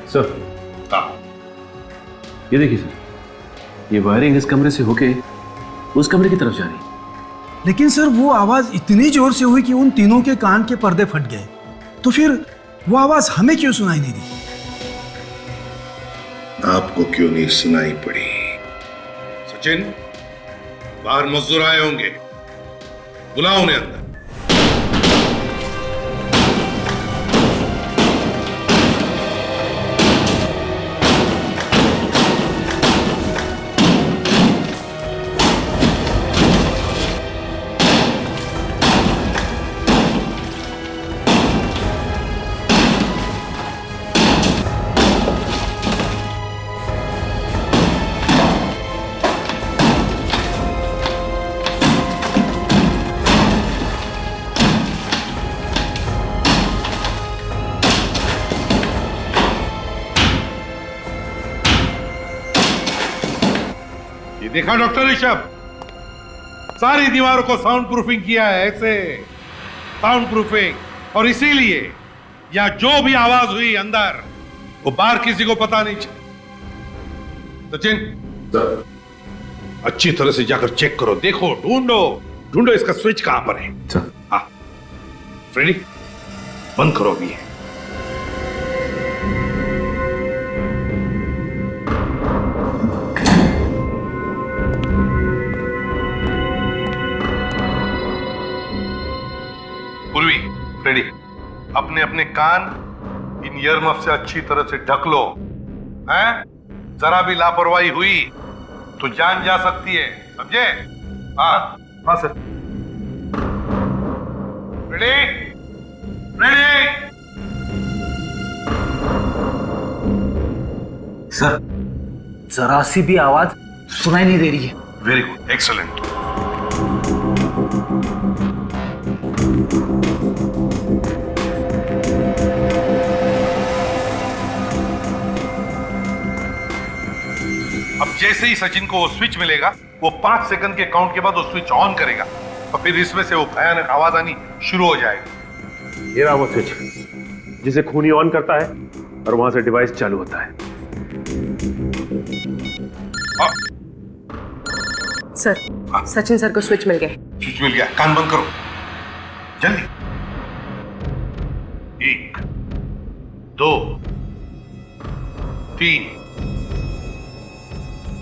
सर, ये देखिए सर, ये वायरिंग इस कमरे से होके उस कमरे की तरफ जा रही है। लेकिन सर वो आवाज इतनी जोर से हुई कि उन तीनों के कान के पर्दे फट गए, तो फिर वो आवाज हमें क्यों सुनाई नहीं दी? आपको क्यों नहीं सुनाई पड़ी? सचिन, बाहर मजदूर आए होंगे, बुलाओ उन्हें अंदर। देखा डॉक्टर ऋषभ, सारी दीवारों को साउंड प्रूफिंग किया है, ऐसे साउंड प्रूफिंग, और इसीलिए यहां जो भी आवाज हुई अंदर वो बाहर किसी को पता नहीं चला। सचिन, अच्छी तरह से जाकर चेक करो, देखो, ढूंढो इसका स्विच कहां पर है। हाँ फ्रेडी, बंद करो अभी। फ्रेडी, अपने अपने कान इन ईयर मफ से अच्छी तरह से ढक लो, हैं? जरा भी लापरवाही हुई तो जान जा सकती है, समझे? हाँ हाँ सर। Freddy, Freddy. सर, जरा सी भी आवाज सुनाई नहीं दे रही है। Very good, excellent. अब जैसे ही सचिन को वो स्विच मिलेगा, वो 5 सेकंड के काउंट के बाद वो स्विच ऑन करेगा और फिर इसमें से वो भयानक आवाज आनी शुरू हो जाएगी। ये रहा वो स्विच जिसे खूनी ऑन करता है और वहां से डिवाइस चालू होता है। सर, सचिन सर को स्विच मिल गया। स्विच मिल गया, कान बंद करो जल्दी। 1 2 3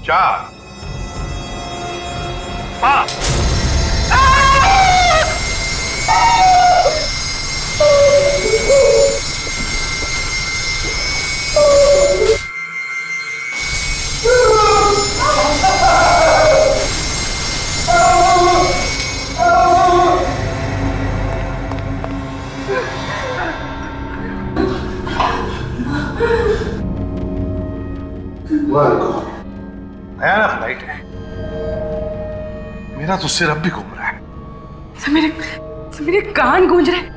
4 5। भयानक लाइट है, मेरा तो सिर अब भी घूम रहा है। सर मेरे कान गूंज रहे हैं।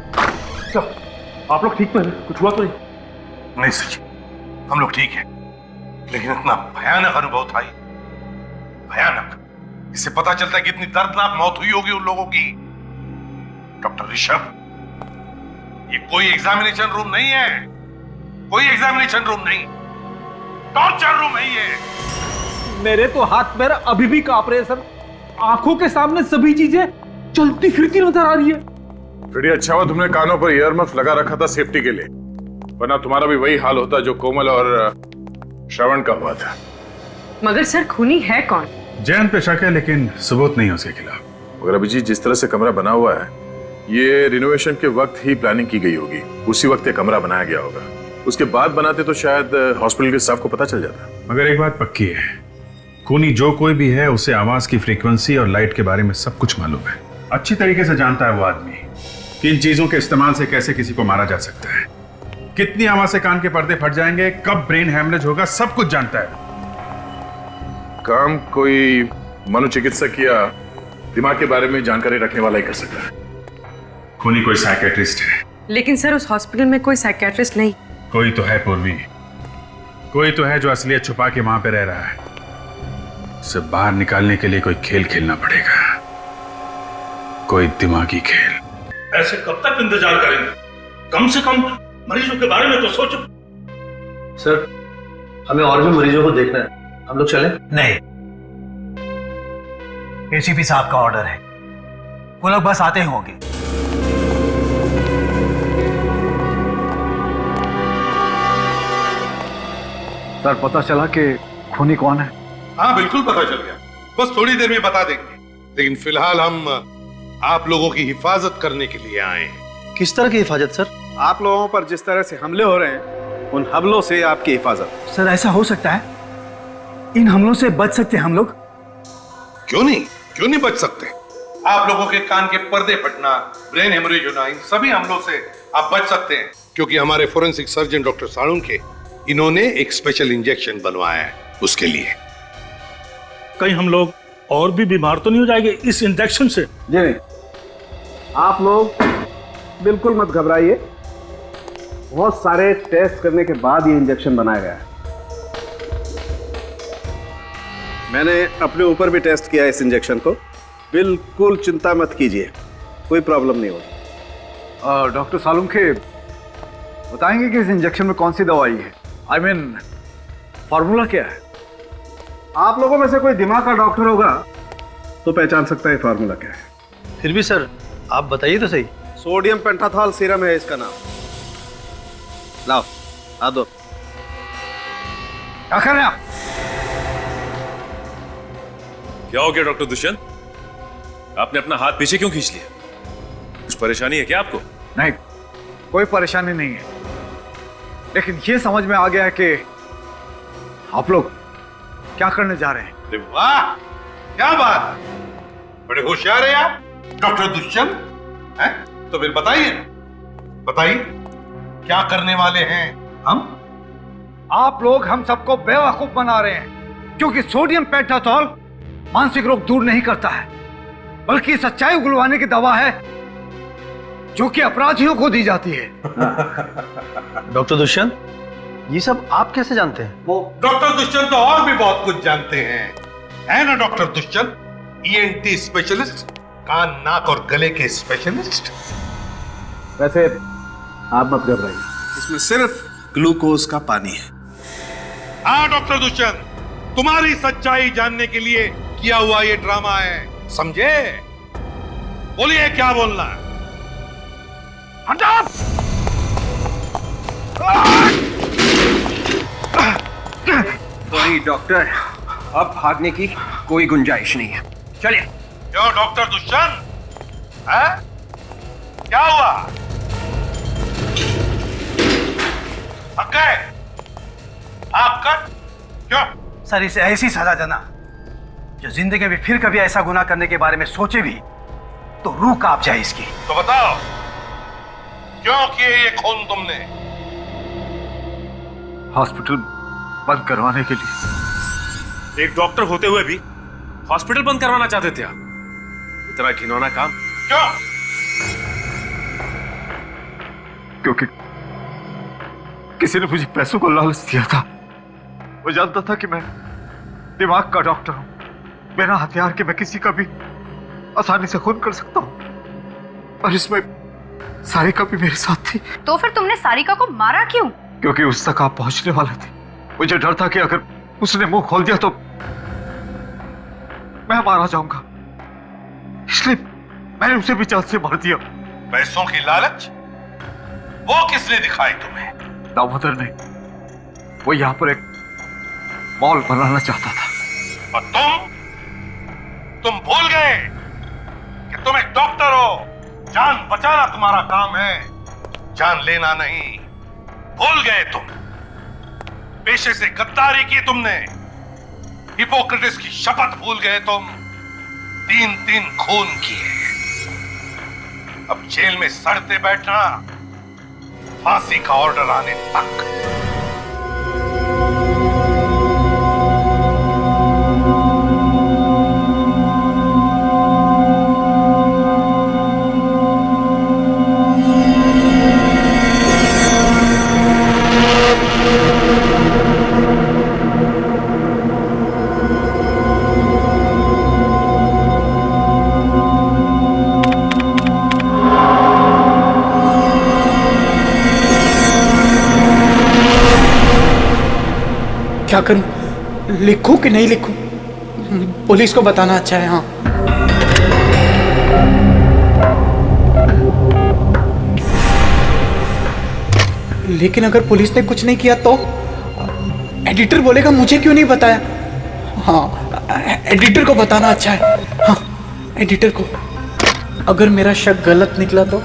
आप लोग ठीक तो हैं? कुछ हुआ तो नहीं? नहीं सचिन, हम लोग ठीक हैं, लेकिन इतना भयानक अनुभव था ये, भयानक। इससे पता चलता है कि इतनी दर्दनाक मौत हुई होगी उन लोगों की। डॉक्टर ऋषभ, ये कोई एग्जामिनेशन रूम नहीं है, कोई एग्जामिनेशन रूम नहीं, टॉर्चर रूम है ये। मेरे तो हाथ पैर अभी भी कांप रहे हैं सर। आंखों के सामने सभी चीजें चलती फिरती नजर आ रही है। फ्रेडी, अच्छा हुआ तुमने कानों पर ईयर मफ्स लगा रखा था सेफ्टी के लिए, वरना तुम्हारा भी वही हाल होता जो कोमल और श्रवण का हुआ था। मगर सर, खूनी है कौन? जैन पे शक है, लेकिन सबूत नहीं है उसके खिलाफ। मगर अभिजीत, जिस तरह से कमरा बना हुआ है, ये रिनोवेशन के वक्त ही प्लानिंग की गई होगी। उसी वक्त ये कमरा बनाया गया होगा। उसके बाद बनाते तो शायद हॉस्पिटल के स्टाफ को पता चल जाता। मगर एक बात पक्की है, खूनी जो कोई भी है उसे आवाज की फ्रीक्वेंसी और लाइट के बारे में सब कुछ मालूम है। अच्छी तरीके से जानता है वो आदमी कि इन चीजों के इस्तेमाल से कैसे किसी को मारा जा सकता है, कितनी आवाज से कान के पर्दे फट जाएंगे, कब ब्रेन हैमरेज होगा, सब कुछ जानता है। काम कोई मनोचिकित्सक या दिमाग के बारे में जानकारी रखने वाला ही कर सकता है। खूनी कोई साइकेट्रिस्ट है। लेकिन सर, उस हॉस्पिटल में कोई साइकियाट्रिस्ट नहीं। कोई तो है पूर्वी, कोई तो है जो असलियत छुपा के वहां पे रह रहा है। उसे बाहर निकालने के लिए कोई खेल खेलना पड़ेगा, कोई दिमागी खेल। ऐसे कब तक इंतजार करेंगे? कम से कम मरीजों के बारे में तो सोचो। सर, हमें और भी मरीजों को देखना है, हम लोग चलें? नहीं, एसीपी साहब का ऑर्डर है, वो लोग बस आते ही होंगे। सर, पता चला कि खूनी कौन है? हाँ बिल्कुल पता चल गया, बस थोड़ी देर में बता देंगे। लेकिन फिलहाल हम आप लोगों की हिफाजत करने के लिए आए हैं। किस तरह की हिफाजत सर? आप लोगों पर जिस तरह से हमले हो रहे हैं, उन हमलों से आपकी हिफाजत। सर, ऐसा हो सकता है, इन हमलों से बच सकते हैं हम लोग। क्यों नहीं बच सकते? आप लोगों के कान के पर्दे फटना, ब्रेन हेमरेज होना, इन सभी हमलों से आप बच सकते हैं, क्योंकि हमारे फोरेंसिक सर्जन डॉक्टर साळुंखे इन्होंने एक स्पेशल इंजेक्शन बनवाया है उसके लिए। कहीं हम लोग और भी बीमार तो नहीं हो जाएंगे इस इंजेक्शन से? जी नहीं, आप लोग बिल्कुल मत घबराइए। बहुत सारे टेस्ट करने के बाद ये इंजेक्शन बनाया गया है। मैंने अपने ऊपर भी टेस्ट किया है इस इंजेक्शन को। बिल्कुल चिंता मत कीजिए, कोई प्रॉब्लम नहीं होगी। डॉक्टर साळुंखे, बताएंगे कि इस इंजेक्शन में कौन सी दवाई है? I mean, फॉर्मूला क्या है? आप लोगों में से कोई दिमाग का डॉक्टर होगा तो पहचान सकता है फार्मूला क्या है। फिर भी सर, आप बताइए तो सही। सोडियम पेंटाथॉल सीरम है इसका नाम। लाओ, आ दो। क्या कर रहे हैं आप? क्या हो गया डॉक्टर दुष्यंत? आपने अपना हाथ पीछे क्यों खींच लिया? कुछ परेशानी है क्या आपको? नहीं, कोई परेशानी नहीं है, लेकिन ये समझ में आ गया है कि आप लोग क्या करने जा रहे हैं। अरे वाह, क्या बात, बड़े होशियार हैं आप डॉक्टर दुष्यंत हैं। तो फिर बताइए ना, बताइए क्या करने वाले हैं हम? आप लोग हम सबको बेवकूफ बना रहे हैं, क्योंकि सोडियम पेंटाथॉल मानसिक रोग दूर नहीं करता है, बल्कि सच्चाई उगलवाने की दवा है जो कि अपराधियों को दी जाती है। डॉक्टर दुष्यंत, ये सब आप कैसे जानते हैं? वो डॉक्टर दुष्यंत तो और भी बहुत कुछ जानते हैं, है ना डॉक्टर दुष्यंत? ENT स्पेशलिस्ट, कान नाक और गले के स्पेशलिस्ट। वैसे आप मत घबराइए, इसमें सिर्फ ग्लूकोज का पानी है। हाँ डॉक्टर दुष्यंत, तुम्हारी सच्चाई जानने के लिए किया हुआ ये ड्रामा है, समझे? बोलिए क्या बोलना है? सॉरी डॉक्टर, अब भागने की कोई गुंजाइश नहीं है, चलिए। क्यों डॉक्टर दुष्यंत, है? क्या हुआ? थक गए? आप कर क्यों? सर इसे ऐसी सजा देना जो जिंदगी में फिर कभी ऐसा गुनाह करने के बारे में सोचे भी तो रूह कांप जाए इसकी। तो बताओ क्यों किए ये खून तुमने? हॉस्पिटल बंद करवाने के लिए। एक डॉक्टर होते हुए भी हॉस्पिटल बंद करवाना चाहते थे आप? इतना घिनौना काम क्यों? क्योंकि किसी ने मुझे पैसों को लालच दिया था। वो जानता था कि मैं दिमाग का डॉक्टर हूं, बिना हथियार के मैं किसी का भी आसानी से खून कर सकता हूं। और इसमें सारिका भी मेरे साथ थी। तो फिर तुमने सारिका को मारा क्यों? क्योंकि उस तक आप पहुंचने वाले थे। मुझे डर था कि अगर उसने मुंह खोल दिया तो मैं मारा जाऊंगा, इसलिए मैंने उसे भी जान से मार दिया। पैसों की लालच वो किसने दिखाई तुम्हें? दामोदर ने। वो यहां पर एक मॉल बनाना चाहता था। और तुम भूल गए कि तुम एक डॉक्टर हो। जान बचाना तुम्हारा काम है, जान लेना नहीं। भूल गए तुम। पेशे से गद्दारी की तुमने, हिपोक्रेटिस की शपथ भूल गए तुम। 3 खून किए। अब जेल में सड़ते बैठना, फांसी का ऑर्डर आने तक। क्या करूं, लिखूं कि नहीं लिखूं? पुलिस को बताना अच्छा है। हाँ, लेकिन अगर पुलिस ने कुछ नहीं किया तो एडिटर बोलेगा मुझे क्यों नहीं बताया। हाँ, एडिटर को बताना अच्छा है। हाँ, एडिटर को। अगर मेरा शक गलत निकला तो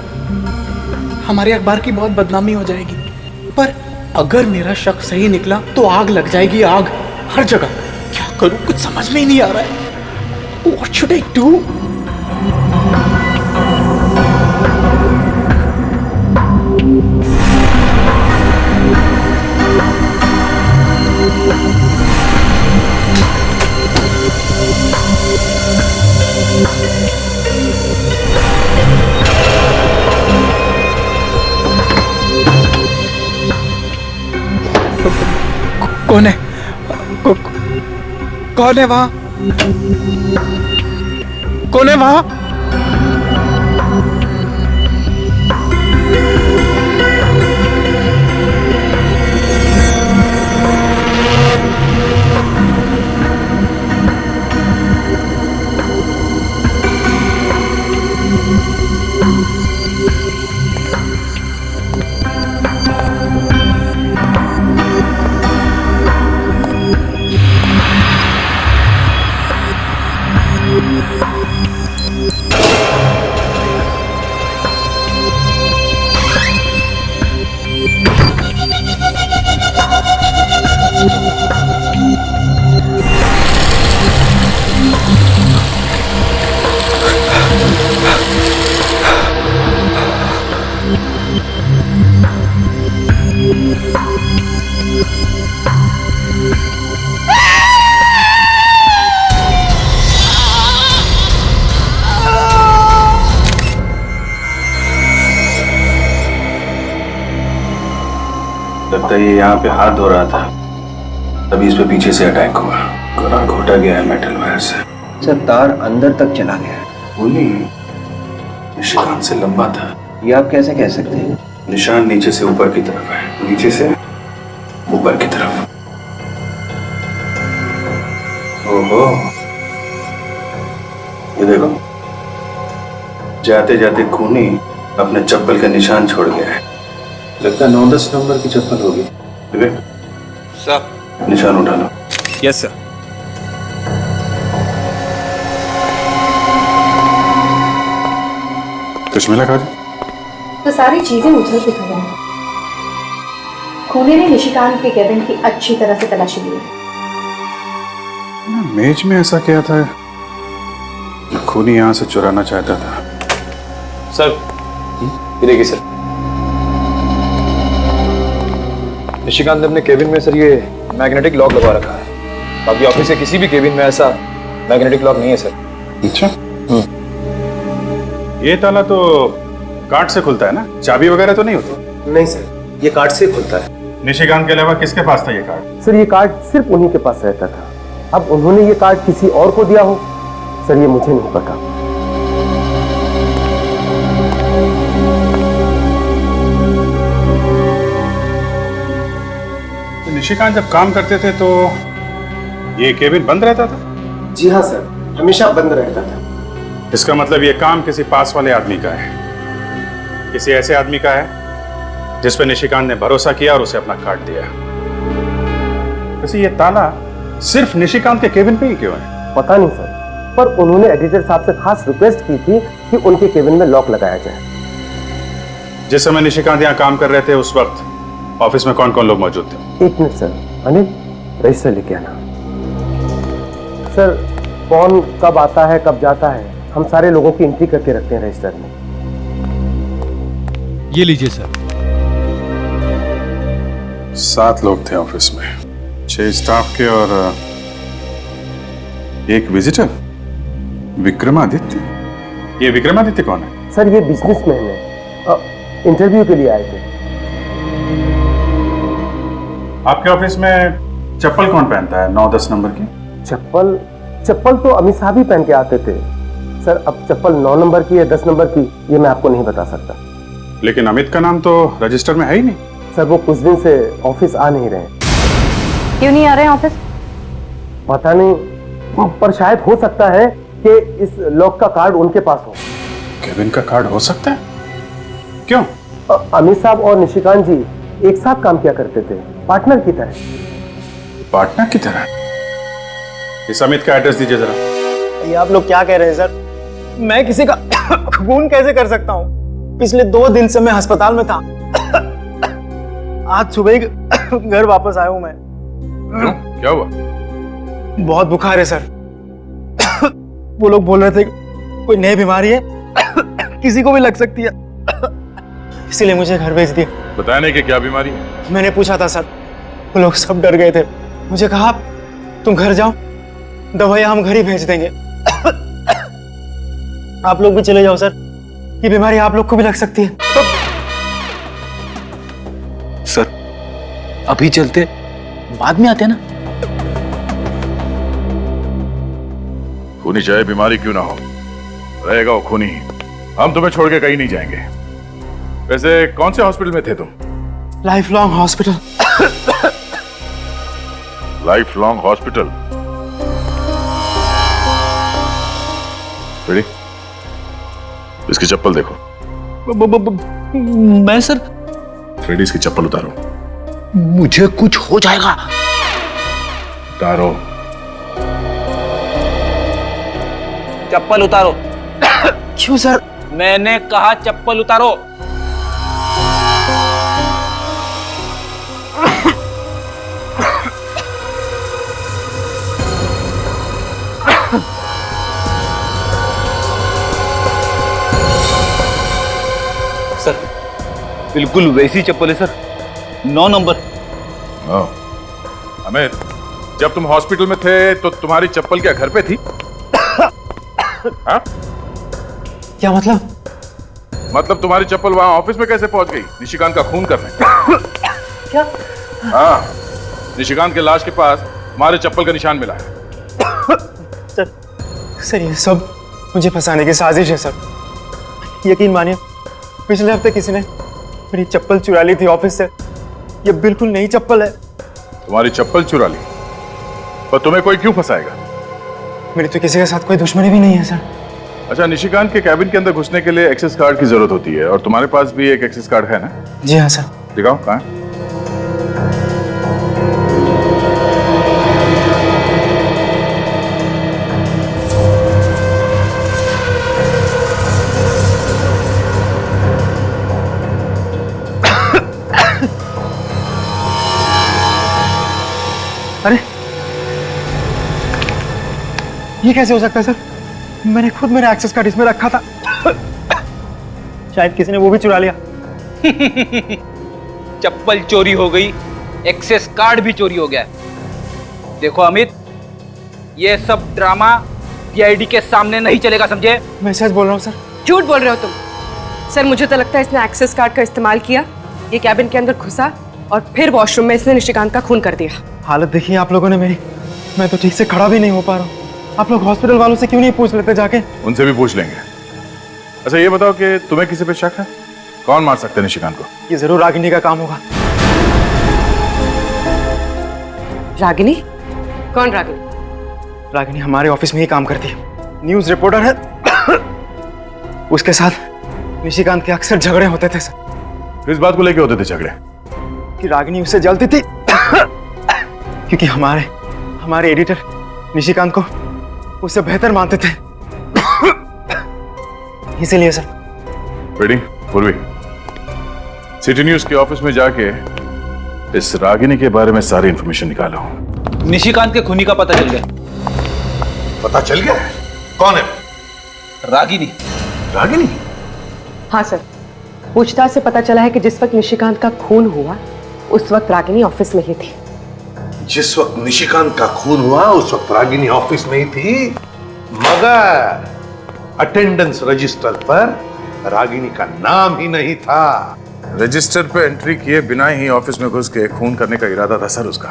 हमारे अखबार की बहुत बदनामी हो जाएगी, पर अगर मेरा शक सही निकला तो आग लग जाएगी, आग हर जगह। क्या करूं, कुछ समझ में ही नहीं आ रहा है। What should I do? कौन है? कौन है वहां? कौन है वहां? लगता है ये यहाँ पे हाथ धो रहा था, तभी इस पे पीछे से अटैक हुआ। गला घोटा गया है मेटल वायर से। सर, तार अंदर तक चला गया है। वो नहीं, निशान से लंबा था। ये आप कैसे कह सकते हैं? निशान नीचे से ऊपर की तरफ है, नीचे से ऊपर की तरफ। ओहो, जाते जाते खूनी अपने चप्पल का निशान छोड़ गया है। लगता है 9-10 नंबर की चप्पल होगी। विवेक सर निशान उठा लो। Yes sir. कुछ मिला काजल? तो सारी चीजें उधर दिख रही हैं। खूनी ने निशिकांत के केबिन की अच्छी तरह से तलाशी ली है। मेज में ऐसा क्या था जो खूनी यहाँ से चुराना चाहता था? सर ये देखिए सर, निशिकांत ने अपने केबिन में सर ये मैग्नेटिक लॉक लगा रखा है। बाकी ऑफिस के किसी भी केबिन में ऐसा मैग्नेटिक लॉक नहीं है सर। अच्छा। ये ताला तो कार्ड से खुलता है ना, चाबी वगैरह तो नहीं होती? नहीं सर, ये कार्ड से खुलता है। निशिकांत के अलावा किसके पास था ये कार्ड? सर ये कार्ड सिर्फ उन्हीं के पास रहता था। अब उन्होंने ये कार्ड किसी और को दिया हो सर, ये मुझे नहीं पता। तो निशिकांत जब काम करते थे तो ये केबिन बंद रहता था? जी हाँ सर, हमेशा बंद रहता था। इसका मतलब ये काम किसी पास वाले आदमी का है, किसी ऐसे आदमी का है जिस पे निशिकांत ने भरोसा किया और उसे अपना कार्ड दिया। वैसे ये ताला सिर्फ निशिकांत के केबिन पे ही क्यों है? पता नहीं सर, पर उन्होंने एडिटर साहब से खास रिक्वेस्ट की थी कि उनके केबिन में लॉक लगाया जाए। जिस समय निशिकांत यहाँ काम कर रहे थे उस वक्त ऑफिस में कौन कौन लोग मौजूद थे? एक मिनट सर, अनिल रजिस्टर लेके आना। सर कौन कब आता है कब जाता है हम सारे लोगों की एंट्री करके रखते हैं रजिस्टर में। ये लीजिए सर। 7 लोग थे ऑफिस में, 6 स्टाफ के और एक विजिटर विक्रमादित्य। ये विक्रमादित्य कौन है? सर ये बिजनेसमैन है, इंटरव्यू के लिए आए थे। आपके ऑफिस में चप्पल कौन पहनता है 9-10 नंबर की? चप्पल तो अमित साहब ही पहन के आते थे सर। अब चप्पल 9 नंबर की या 10 नंबर की ये मैं आपको नहीं बता सकता। लेकिन अमित का नाम तो रजिस्टर में है ही नहीं। सर वो कुछ दिन से ऑफिस आ नहीं रहे। क्यों नहीं आ रहे हैं ऑफिस? पता नहीं, पर शायद हो सकता है कि इस लॉक का कार्ड उनके पास हो। केबिन का कार्ड हो सकता है? क्यों? अमित साहब और निशिकांत जी एक साथ काम किया करते थे, पार्टनर की तरह। पार्टनर की तरह? इस अमित का एड्रेस दीजिए जरा। ये आप लोग क्या कह रहे हैं सर? मैं किसी का खून कैसे कर सकता हूँ? पिछले 2 दिन से मैं अस्पताल में था। आज सुबह ही घर वापस आया हूँ मैं। क्यों? क्या हुआ? बहुत बुखार है सर। वो लोग बोल रहे थे कोई नई बीमारी है, किसी को भी लग सकती है, इसीलिए मुझे घर भेज दिया। बताया नहीं कि क्या बीमारी है? मैंने पूछा था सर, वो लोग सब डर गए थे। मुझे कहा तुम घर जाओ, दवाइयां हम घर ही भेज देंगे। आप लोग भी चले जाओ सर, ये बीमारी आप लोग को भी लग सकती है। सर अभी चलते, बाद में आते ना। खूनी चाहे बीमारी क्यों ना हो, रहेगा वो खूनी। हम तुम्हें छोड़ के कहीं नहीं जाएंगे। वैसे कौन से हॉस्पिटल में थे तुम? Life long hospital. Life long hospital? Ready? इसकी चप्पल देखो। मैं सर? फ्रेडी इसकी चप्पल उतारो। मुझे कुछ हो जाएगा। उतारो। चप्पल उतारो। क्यों सर? मैंने कहा चप्पल उतारो। सर बिल्कुल वैसी चप्पल है सर, 9 नंबर। अमित, जब तुम हॉस्पिटल में थे तो तुम्हारी चप्पल क्या घर पे थी? हाँ? क्या मतलब? मतलब तुम्हारी चप्पल वहां ऑफिस में कैसे पहुंच गई निशिकांत का खून करने? क्या? हाँ, निशिकांत के लाश के पास हमारे चप्पल का निशान मिला है। सर ये सब मुझे फंसाने की साजिश है सर। यकीन मानिए, पिछले हफ्ते किसी ने मेरी चप्पल चुरा ली थी ऑफिस से। ये बिल्कुल नई चप्पल है। तुम्हारी चप्पल चुरा ली? पर तुम्हें कोई क्यों फंसाएगा? मेरी तो किसी के साथ कोई दुश्मनी भी नहीं है सर। अच्छा, निशिकांत के कैबिन के अंदर घुसने के लिए एक्सेस कार्ड की जरूरत होती है और तुम्हारे पास भी एक एक्सेस कार्ड है ना? जी हाँ सर। दिखाओ कहाँ है? अरे ये कैसे हो सकता है सर? मैंने खुद मेरा एक्सेस कार्ड इसमें रखा था। शायद किसी ने वो भी चुरा लिया। चप्पल चोरी हो गई, एक्सेस कार्ड भी चोरी हो गया। देखो अमित, ये सब ड्रामा सीआईडी के सामने नहीं चलेगा, समझे? मैं सच बोल रहा हूँ सर। झूठ बोल रहे हो तुम। सर मुझे तो लगता है इसने एक्सेस कार्ड का इस्तेमाल किया, ये कैबिन के अंदर घुसा और फिर वॉशरूम में इसने निशिकांत का खून कर दिया। हालत देखिए आप लोगों ने मेरी, मैं तो ठीक से खड़ा भी नहीं हो पा रहा हूँ। आप लोग हॉस्पिटल वालों से क्यों नहीं पूछ लेते जाके? उनसे भी पूछ लेंगे। अच्छा ये बताओ कि तुम्हें किसी पे शक है? कौन मार सकते हैं निशिकांत को? ये जरूर रागिनी का काम होगा। रागिनी? कौन रागिनी? रागिनी हमारे ऑफिस में ही काम करती है, न्यूज रिपोर्टर है। उसके साथ निशिकांत के अक्सर झगड़े होते थे सर। किस बात को लेके होते थे झगड़े? कि रागिनी उससे जलती थी क्योंकि हमारे एडिटर निशिकांत को उससे बेहतर मानते थे। इसीलिए सर। बेटी पूर्वी, सिटी न्यूज के ऑफिस में जाके इस रागिनी के बारे में सारी इंफॉर्मेशन निकालो। निशिकांत के खूनी का पता चल गया। पता चल गया? कौन है? रागिनी। रागिनी? हाँ सर, पूछताछ से पता चला है कि जिस वक्त निशिकांत का खून हुआ उस वक्त रागिनी ऑफिस में ही थी। जिस वक्त निशिकांत का खून हुआ उस वक्त रागिनी ऑफिस में ही थी, मगर अटेंडेंस रजिस्टर पर रागिनी का नाम ही नहीं था। रजिस्टर पे एंट्री किए बिना ही ऑफिस में घुस के खून करने का इरादा था सर उसका।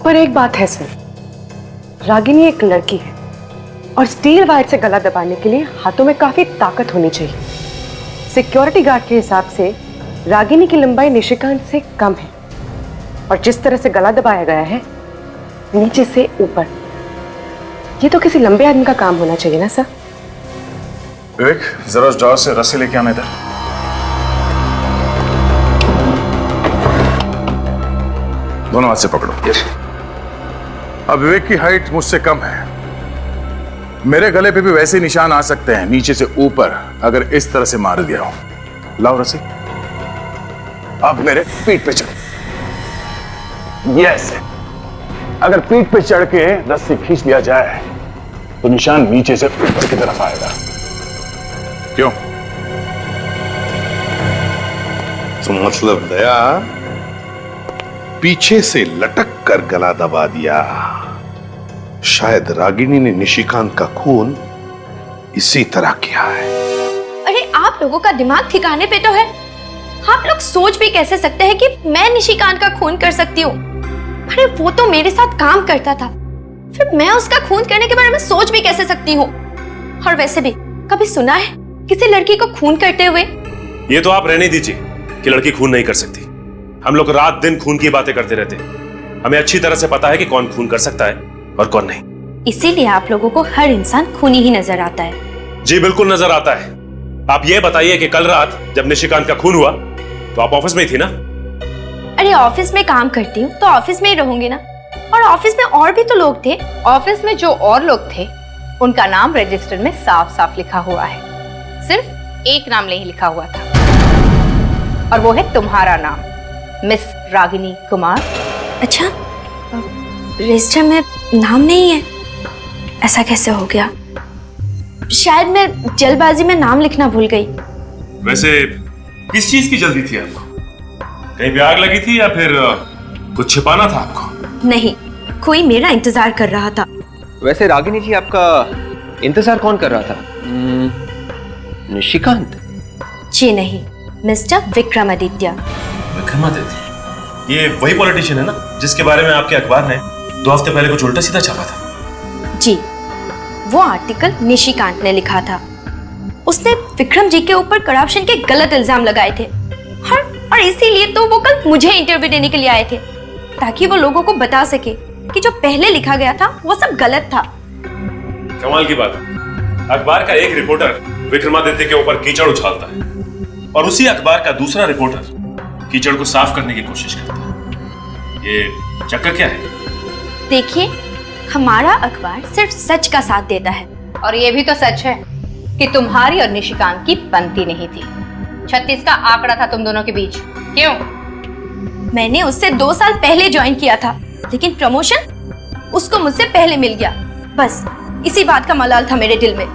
पर एक बात है सर, रागिनी एक लड़की है और स्टील वायर से गला दबाने के लिए हाथों में काफी ताकत होनी चाहिए। सिक्योरिटी गार्ड के हिसाब से रागिनी की लंबाई निशिकांत से कम है और जिस तरह से गला दबाया गया है नीचे से ऊपर, ये तो किसी लंबे आदमी का काम होना चाहिए ना सर। विवेक, जरा उस ड्रॉर से रस्सी लेके आने था। दोनों हाथ से पकड़ो। अब विवेक की हाइट मुझसे कम है, मेरे गले पे भी वैसे निशान आ सकते हैं नीचे से ऊपर अगर इस तरह से मार दिया हो। लाओ रस्सी। अब मेरे पीठ पे चढ़ो। यस, अगर पीठ पे चढ़ के रस्सी खींच लिया जाए तो निशान नीचे से ऊपर की तरफ आएगा। क्यों? तो मतलब दया पीछे से लटक कर गला दबा दिया। शायद रागिनी ने निशिकांत का खून इसी तरह किया है। अरे आप लोगों का दिमाग ठिकाने पे तो है? आप लोग सोच भी कैसे सकते हैं कि मैं निशिकांत का खून कर सकती हूँ? अरे वो तो मेरे साथ काम करता था, फिर मैं उसका खून करने के बारे में सोच भी कैसे सकती हूँ? और वैसे भी कभी सुना है किसी लड़की को खून करते हुए? ये तो आप रहने दीजिए कि लड़की खून नहीं कर सकती। हम लोग रात दिन खून की बातें करते रहते हैं। हमें अच्छी तरह से पता है कि कौन खून कर सकता है और कौन नहीं। इसीलिए आप लोगों को हर इंसान खूनी ही नजर आता है। जी बिल्कुल नजर आता है। आप ये बताइए कि कल रात जब निशिकांत का खून हुआ तो आप ऑफिस में ही थी ना? अरे ऑफिस में काम करती हूँ तो ऑफिस में ही रहूंगी ना। और ऑफिस में और भी तो लोग थे। ऑफिस में जो और लोग थे उनका नाम रजिस्टर में साफ साफ लिखा हुआ है, सिर्फ एक नाम नहीं लिखा हुआ था और वो है तुम्हारा नाम, मिस रागिनी कुमार। अच्छा, रजिस्टर में नाम नहीं है? ऐसा कैसे हो गया? शायद मैं जल्दबाजी में नाम लिखना भूल गई। वैसे किस चीज की जल्दी थी आपको? कहीं भी आग लगी थी या फिर कुछ छिपाना था आपको? नहीं, कोई मेरा इंतजार कर रहा था। वैसे रागिनी जी, आपका इंतजार कौन कर रहा था? निशिकांत? जी नहीं, मिस्टर विक्रमादित्य। विक्रमादित्य? ये वही पॉलिटिशियन है ना जिसके बारे में आपके अखबार ने 2 हफ्ते पहले कुछ उल्टा सीधा छापा था? जी, वो आर्टिकल निशिकांत ने लिखा था। उसने विक्रम जी के ऊपर करप्शन के गलत इल्जाम लगाए थे और इसीलिए तो वो कल मुझे इंटरव्यू देने के लिए आए थे, ताकि वो लोगों को बता सके कि जो पहले लिखा गया था वो सब गलत था। कमाल की बात। अखबार का एक रिपोर्टर विक्रमादित्य के ऊपर कीचड़ उछालता है और उसी अखबार का दूसरा रिपोर्टर कीचड़ को साफ करने की कोशिश करता है। ये चक्कर क्या है? देखिए, हमारा अखबार सिर्फ सच का साथ देता है। और ये भी तो सच है कि तुम्हारी और निशिकांत की बनती नहीं थी। 36 का आंकड़ा था तुम दोनों के बीच। क्यों? मैंने उससे 2 साल पहले ज्वाइन किया था, लेकिन प्रमोशन उसको मुझसे पहले मिल गया। बस इसी बात का मलाल था मेरे दिल में।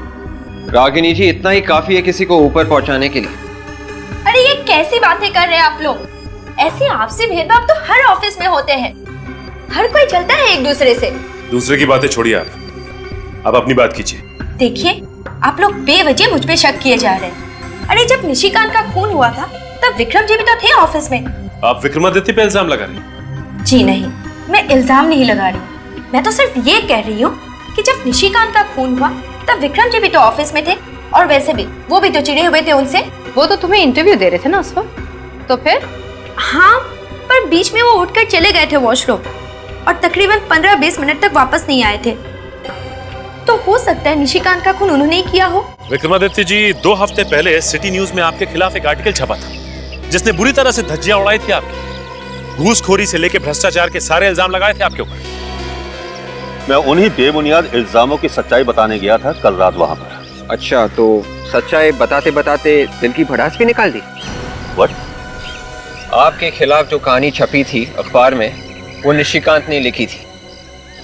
रागिनी जी, इतना ही काफी है किसी को ऊपर पहुंचाने के लिए। अरे ये कैसी बातें कर रहे हैं आप लोग? ऐसे आपसी भेदभाव तो हर ऑफिस में होते हैं। हर कोई चलता है एक दूसरे से। दूसरे की बातें छोड़िए, आप अपनी बात कीजिए। देखिए, आप लोग बेवजह मुझ पे शक किए जा रहे हैं। अरे जब निशिकांत का खून हुआ था तब विक्रम जी भी तो थे ऑफिस में। आप विक्रमादित्य पे इल्जाम लगा रही हैं? जी नहीं, मैं इल्जाम नहीं लगा रही। मैं तो सिर्फ ये कह रही हूँ कि जब निशिकांत का खून हुआ तब विक्रम जी भी तो ऑफिस में थे, और वैसे भी वो भी तो चिढ़े हुए थे उनसे। वो तो तुम्हें इंटरव्यू दे रहे थे ना उस वक्त, तो फिर? हाँ, पर बीच में वो उठकर चले गए थे वॉशरूम और तकरीबन 15-20 मिनट तक वापस नहीं आए थे। तो हो सकता है निशिकांत का खून उन्होंने ही किया हो। विक्रमादित्य जी, 2 हफ्ते पहले सिटी न्यूज में आपके खिलाफ एक आर्टिकल छपा था जिसने बुरी तरह से धज्जियां उड़ाई थी आपकी। घूसखोरी से लेकर भ्रष्टाचार के सारे इल्जाम लगाए थे आपके ऊपर। मैं उन्हीं बेबुनियाद इल्जामों की सच्चाई बताने गया था कल रात वहां पर। अच्छा, तो सच्चाई बताते बताते दिल की भड़ास भी निकाल दी। What? आपके खिलाफ जो कहानी छपी थी अखबार में, वो निशिकांत ने लिखी थी।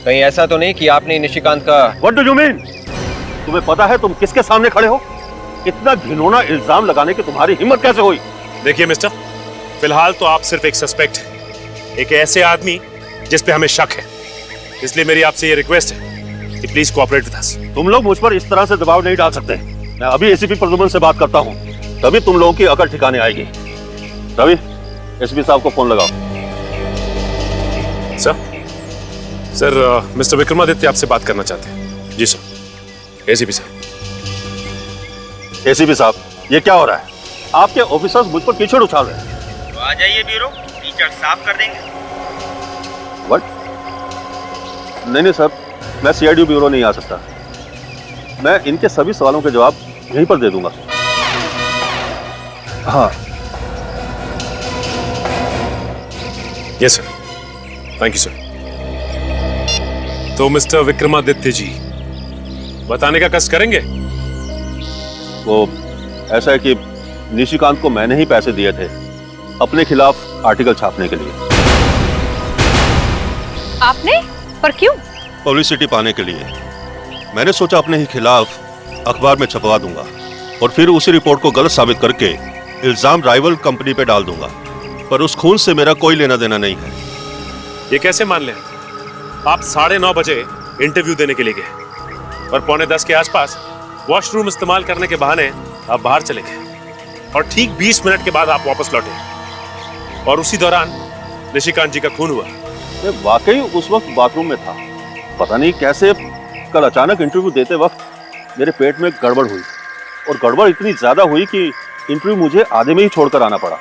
कहीं ऐसा तो नहीं कि आपने निशिकांत का... What do you mean? तुम्हें पता है तुम किसके सामने खड़े हो? इतना घिनौना इल्जाम लगाने की तुम्हारी हिम्मत कैसे हुई? देखिए मिस्टर, फिलहाल तो आप सिर्फ एक सस्पेक्ट हैं, एक ऐसे आदमी जिस पे हमें शक है। इसलिए मेरी आपसे ये रिक्वेस्ट है कि प्लीज कोऑपरेट विद अस। तुम लोग मुझ पर इस तरह से दबाव नहीं डाल सकते। मैं अभी एसीपी प्रद्युमन से बात करता हूँ, तभी तुम लोगों की अकल ठिकाने आएगी। रवि, एसपी साहब को फोन लगाओ। सर, मिस्टर विक्रमादित्य आपसे बात करना चाहते हैं। जी सर। एसीपी साहब। एसीपी साहब, ये क्या हो रहा है? आपके ऑफिसर्स मुझ पर कीचड़ उछाल रहे हैं। तो आ जाइए ब्यूरो, कीचड़ साफ कर देंगे। व्हाट? नहीं सर, मैं सीआईडी ब्यूरो नहीं आ सकता। मैं इनके सभी सवालों के जवाब यहीं पर दे दूंगा। हाँ। Yes sir, thank you sir. तो मिस्टर विक्रमादित्य जी, बताने का कष्ट करेंगे? वो ऐसा है कि निशिकांत को मैंने ही पैसे दिए थे अपने खिलाफ आर्टिकल छापने के लिए। आपने? पर क्यों? पब्लिसिटी पाने के लिए। मैंने सोचा अपने ही खिलाफ अखबार में छपवा दूंगा और फिर उसी रिपोर्ट को गलत साबित करके इल्जाम राइवल कंपनी पे डाल दूंगा। पर उस खून से मेरा कोई लेना देना नहीं है। ये कैसे मान लें? आप 9:30 बजे इंटरव्यू देने के लिए गए और 9:45 के आसपास वॉशरूम इस्तेमाल करने के बहाने आप बाहर चले गए और ठीक 20 मिनट के बाद आप वापस लौटे और उसी दौरान निशिकांत जी का खून हुआ। मैं वाकई उस वक्त बाथरूम में था। पता नहीं कैसे कल अचानक इंटरव्यू देते वक्त मेरे पेट में गड़बड़ हुई और गड़बड़ इतनी ज्यादा हुई कि इंटरव्यू मुझे आधे में ही छोड़कर आना पड़ा।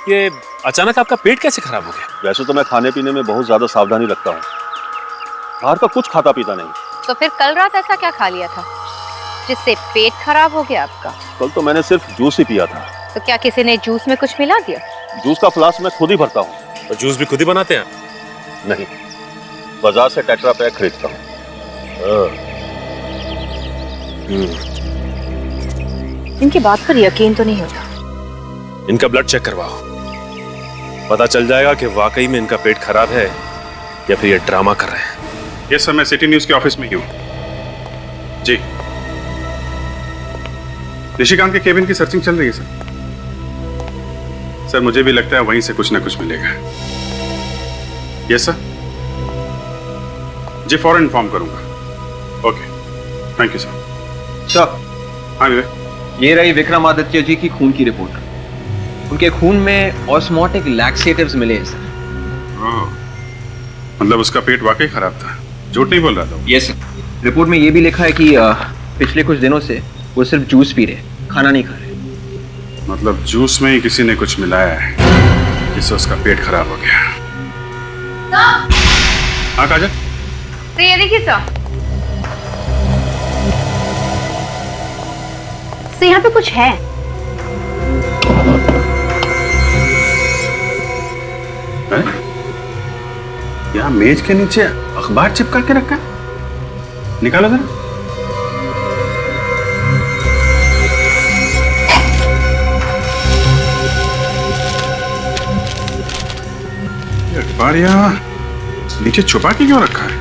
ये अचानक आपका पेट कैसे खराब हो गया? वैसे तो मैं खाने पीने में बहुत ज्यादा सावधानी रखता हूँ, बाहर का कुछ खाता पीता नहीं। तो फिर कल रात ऐसा क्या खा लिया था जिससे पेट खराब हो गया आपका? कल तो मैंने सिर्फ जूस ही पिया था। तो क्या किसी ने जूस में कुछ मिला दिया? जूस का फ्लास्क मैं खुद ही भरता हूँ। और जूस भी खुद ही बनाते हैं? नहीं, बाजार से टेट्रा पैक खरीदता हूँ। इनकी बात पर यकीन तो नहीं होता। इनका ब्लड चेक करवाओ, पता चल जाएगा कि वाकई में इनका पेट खराब है या फिर ये ड्रामा कर रहे हैं। यस सर, मैं सिटी न्यूज के ऑफिस में ही हूँ। जी, निशिकांत के केबिन की सर्चिंग चल रही है सर। सर, मुझे भी लगता है वहीं से कुछ ना कुछ मिलेगा। यस सर, जी फौरन इन्फॉर्म करूंगा। Okay, thank you sir. Sir, हाँ विवेक, ये रही विक्रमादित्य जी की खून की रिपोर्ट। उनके खून में ऑस्मोटिक लैक्सेटिव्स मिले हैं सर। मतलब उसका पेट वाकई खराब था, झूठ नहीं बोल रहा था? यस सर, रिपोर्ट में ये भी लिखा है कि पिछले कुछ दिनों से वो सिर्फ जूस पी रहे, खाना नहीं खा रहे। मतलब जूस में ही किसी ने कुछ मिलाया है जिससे उसका पेट खराब हो गया। हाँ काजल? तो ये देखिए सर, तो यहाँ पे कुछ है। यहाँ मेज के नीचे अखबार चिपका के रखा है, निकालो जरा। ये अखबार यहाँ नीचे छुपा के क्यों रखा है?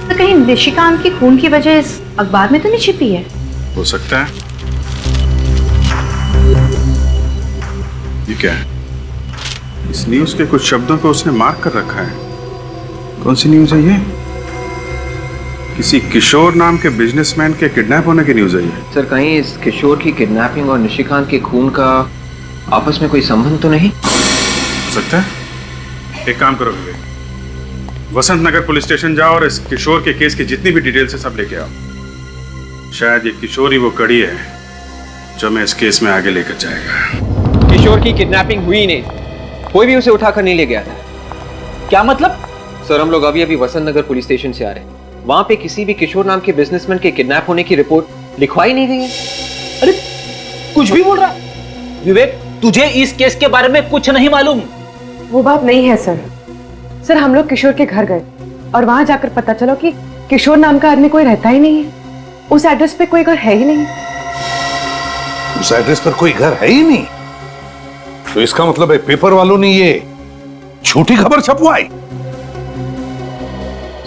तो कहीं निशिकांत की खून की वजह इस अखबार में तो नहीं छिपी है? हो सकता है। ये क्या है? इस न्यूज के कुछ शब्दों को उसने मार्क कर रखा है। कौन सी न्यूज है ये? किसी किशोर नाम के बिजनेसमैन के किडनैप होने की न्यूज है ये। सर कहीं इस किशोर की किडनैपिंग और निशिकांत के खून का आपस में कोई संबंध तो नहीं? हो सकता है। एक काम करो विवेक, वसंत नगर पुलिस स्टेशन जाओ और इस किशोर के केस की जितनी भी डिटेल्स है सब लेके आओ। शायद ये किशोर ही वो कड़ी है जो मैं इस केस में आगे लेकर जाएगा। किशोर की किडनैपिंग हुई नहीं, कोई भी उसे उठाकर नहीं ले गया था। क्या मतलब? सर हम लोग अभी अभी वसंत नगर पुलिस स्टेशन से आ रहे हैं। वहां पे किसी भी किशोर नाम के बिजनेसमैन के किडनैप होने की रिपोर्ट लिखवाई नहीं गई है। अरे कुछ भी बोल रहा विवेक, तुझे इस केस के बारे में कुछ नहीं मालूम? वो बात नहीं है सर। सर हम लोग किशोर के घर गए और वहां जाकर पता चला कि किशोर नाम का आदमी कोई रहता ही नहीं है। उस एड्रेस पे कोई घर है ही नहीं। उस एड्रेस पर कोई घर है ही नहीं? तो इसका मतलब है पेपर वालों ने ये झूठी खबर छपवाई।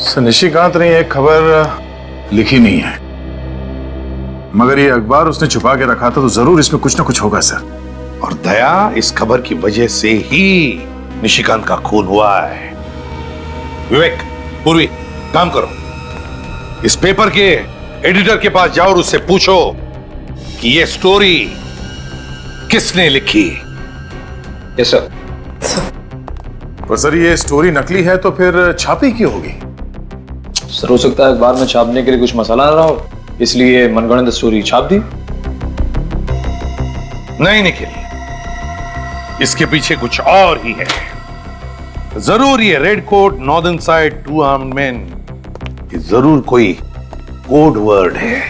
सर निशिकांत ने यह खबर लिखी नहीं है, मगर ये अखबार उसने छुपा के रखा था, तो जरूर इसमें कुछ ना कुछ होगा सर। और दया, इस खबर की वजह से ही निशिकांत का खून हुआ है। विवेक, पूर्वी, काम करो, इस पेपर के एडिटर के पास जाओ और उससे पूछो कि ये स्टोरी किसने लिखी। Yes sir. पर सर ये स्टोरी नकली है तो फिर छापी क्यों होगी? सर हो सकता है अखबार में छापने के लिए कुछ मसाला ना रहा हो, इसलिए मनगढ़ंत स्टोरी छाप दी। नहीं निखिल, इसके पीछे कुछ और ही है। जरूर ये red coat northern side 2 armed man, ये जरूर कोई कोड वर्ड है।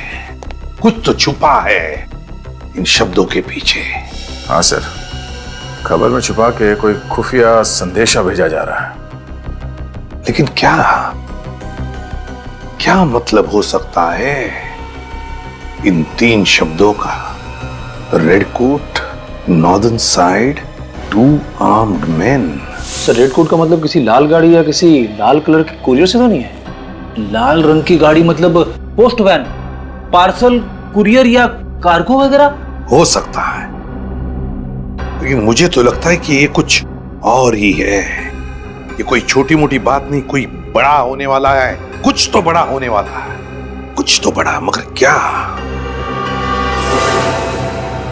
कुछ तो छुपा है इन शब्दों के पीछे। हाँ सर, खबर में छुपा के कोई खुफिया संदेशा भेजा जा रहा है। लेकिन क्या मतलब हो सकता है इन 3 शब्दों का? Red coat, northern side, 2 armed man. Sir red coat का मतलब किसी लाल गाड़ी या किसी लाल कलर के कुरियर से तो नहीं है? लाल रंग की गाड़ी मतलब पोस्ट वैन, पार्सल, कुरियर या कार्गो वगैरह? हो सकता है, लेकिन मुझे तो लगता है कि ये कुछ और ही है। ये कोई छोटी मोटी बात नहीं, कोई बड़ा होने वाला है। कुछ तो बड़ा होने वाला है, कुछ तो बड़ा, मगर क्या?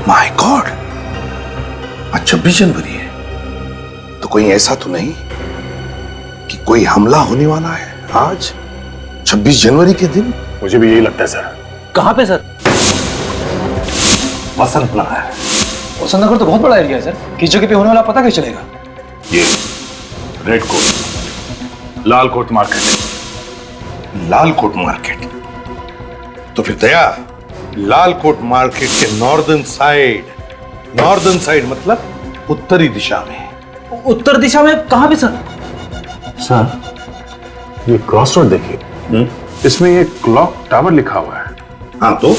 माय गॉड, आज 26 जनवरी है, तो कोई ऐसा तो नहीं कि कोई हमला होने वाला है आज 26 जनवरी के दिन? मुझे भी यही लगता है सर। कहां पे सर? वसंत नगर। वसंत नगर तो बहुत बड़ा एरिया है सर, किस जगह पे होने वाला पता कैसे चलेगा? ये रेड कोट, लाल कोट मार्केट। लाल कोट मार्केट? तो फिर दया, लाल कोट मार्केट के नॉर्दर्न साइड मतलब उत्तरी दिशा में। उत्तर दिशा में कहां पे सर? सर ये क्रॉस रोड देखिए, इसमें ये क्लॉक टावर लिखा हुआ है। हाँ तो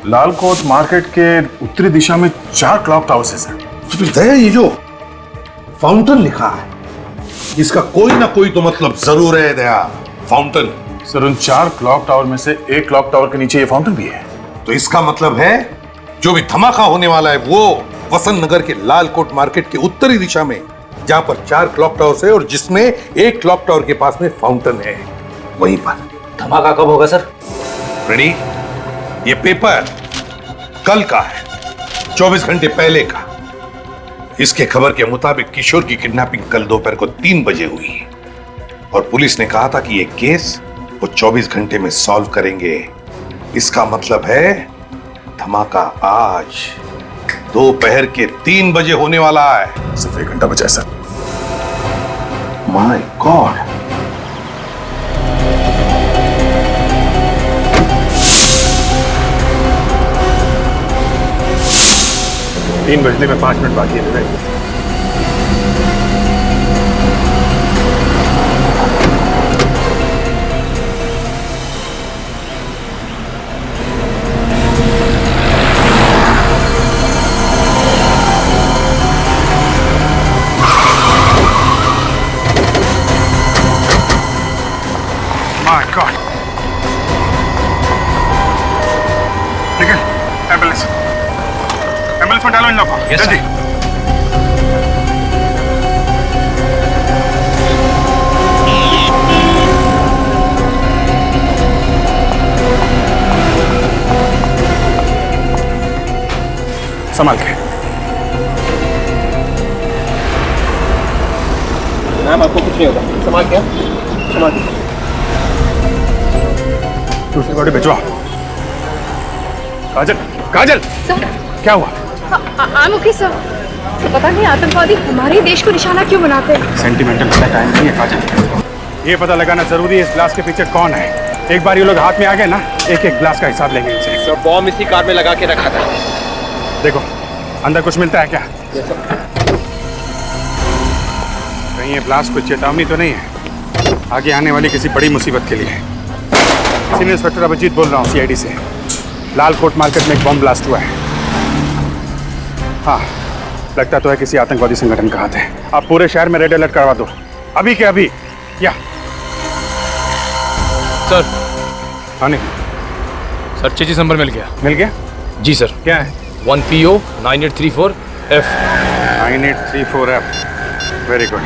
लाल कोट मार्केट के उत्तरी दिशा में 4 क्लॉक टावर्स है सर। तो फिर दया, ये जो फाउंटेन लिखा है, इसका कोई ना कोई तो मतलब जरूर है दया। फाउंटेन? सर उन 4 क्लॉक टावर में से एक क्लॉक टावर के नीचे ये फाउंटेन भी है। तो इसका मतलब है जो भी धमाका होने वाला है वो वसंत नगर के लाल कोट मार्केट के उत्तरी दिशा में, जहां पर 4 क्लॉक टावर्स है और जिसमें एक क्लॉक टावर के पास में फाउंटेन है, वहीं पर। धमाका कब होगा सर? रेडी? ये पेपर कल का है, 24 घंटे पहले का। इसके खबर के मुताबिक किशोर की किडनैपिंग कल दोपहर को 3 बजे हुई और पुलिस ने कहा था कि ये केस वो 24 घंटे में सॉल्व करेंगे। इसका मतलब है धमाका आज दोपहर के 3 बजे होने वाला है। सिर्फ 1 घंटा बचा है सर। माय गॉड, 3 बजने में 5 मिनट बाकी है विवेक। My God! निकल, एम्बुलेंस में डालो इन लोगों को, जल्दी। संभाल के। मैम आपको कुछ नहीं होगा, संभाल के, संभाल के। दूसरी बॉडी भिजवा। काजल, काजल, सर क्या हुआ? I'm okay, sir. पता नहीं आतंकवादी हमारे देश को निशाना क्यों बनाते हैं। सेंटिमेंटल टाइम नहीं है काजल। ये पता लगाना जरूरी है इस ग्लास के पीछे कौन है। एक बार ये लोग हाथ में आ गए ना, एक एक ग्लास का हिसाब लेंगे इनसे। सर बॉम्ब इसी कार में लगा के रखा था। देखो अंदर कुछ मिलता है क्या? कहीं ये ब्लास्ट कोई चेतावनी तो नहीं है आगे आने वाली किसी बड़ी मुसीबत के लिए? सीनियर इंस्पेक्टर अभिजीत बोल रहा हूँ CID से। लाल कोट मार्केट में एक बम ब्लास्ट हुआ है। हाँ लगता तो है किसी आतंकवादी संगठन का हाथ है। आप पूरे शहर में रेड अलर्ट करवा दो अभी के अभी। या सर हाँ नहीं सर चेजिस नंबर मिल गया। मिल गया? जी सर। क्या है? 1PO 9834F। 9834F। Very good.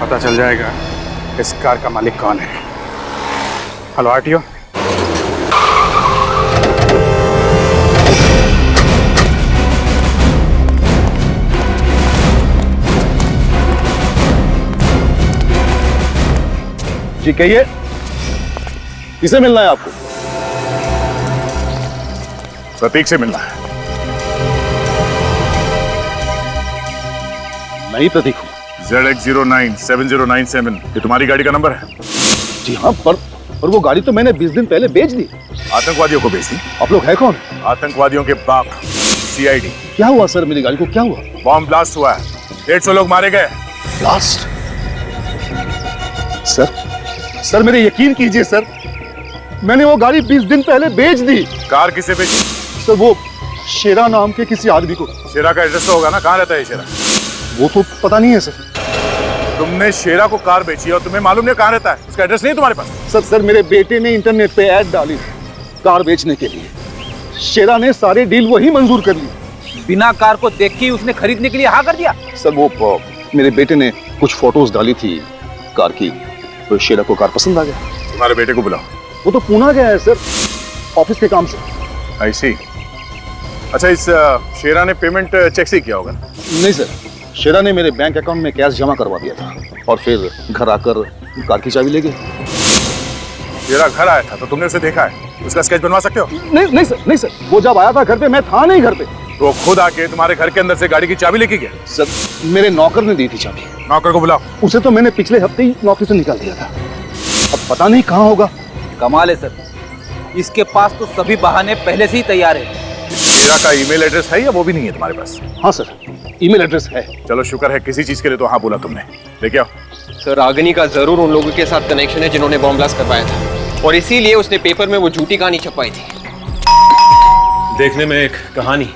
पता चल जाएगा इस कार का मालिक कौन है। Hello RTO। जी कहिए, किसे मिलना है आपको? प्रतीक से मिलना है। नहीं प्रतीक हूं। ZX097097 ये तुम्हारी गाड़ी का नंबर है? जी हाँ, पर वो गाड़ी तो मैंने 20 दिन पहले बेच दी। आतंकवादियों को बेच दी? आप लोग है कौन? आतंकवादियों के बाप CID। क्या हुआ सर, मेरी गाड़ी को क्या हुआ? बॉम्ब ब्लास्ट हुआ है, 150 लोग मारे गए। ब्लास्ट? सर मेरे यकीन कीजिए सर, मैंने वो गाड़ी 20 दिन पहले बेच दी। कार किसे बेची? सर वो शेरा नाम के किसी आदमी को। शेरा का एड्रेस तो होगा ना, कहाँ रहता है शेरा? वो तो पता नहीं है सर। तुमने शेरा को कार बेची और तुम्हें मालूम नहीं कहाँ रहता है? उसका एड्रेस नहीं तुम्हारे पास? सर मेरे बेटे ने इंटरनेट पे ऐड डाली कार बेचने के लिए। शेरा ने सारे डील वही मंजूर कर ली। बिना कार को देख के उसने खरीदने के लिए हाँ कर दिया? सर वो मेरे बेटे ने कुछ फोटोज डाली थी कार की, तो शेरा को कार पसंद आ गया। तुम्हारे बेटे को बुलाओ। वो तो पुणे गया है सर, ऑफिस के काम से। I see। अच्छा इस शेरा ने पेमेंट चेक से किया होगा? नहीं सर, शेरा ने मेरे बैंक अकाउंट में कैश जमा करवा दिया था और फिर घर आकर कार की चाबी ले गए। शेरा घर आया था तो तुमने उसे देखा है? उसका स्केच बनवा सकते हो? नहीं सर, वो जब आया था घर पे मैं था नहीं घर पे। तो खुद आके तुम्हारे घर के अंदर से गाड़ी की चाबी लेके गया? सर मेरे नौकर ने दी थी चाबी। नौकर को बुलाओ। उसे तो मैंने पिछले हफ्ते ही नौकरी से निकाल दिया था, अब पता नहीं कहाँ होगा। कमाल है सर, इसके पास तो सभी बहाने पहले से ही तैयार है। शेरा का ईमेल एड्रेस है या वो भी नहीं है तुम्हारे पास? हाँ सर, ईमेल एड्रेस है। चलो शुक्र है, किसी चीज के लिए तो हाँ बोला तुमने। लेके आओ। सर रागिनी का जरूर उन लोगों के साथ कनेक्शन है जिन्होंने बॉम्ब ब्लास्ट करवाया था, और इसीलिए उसने पेपर में वो झूठी कहानी छपवाई थी। देखने में एक कहानी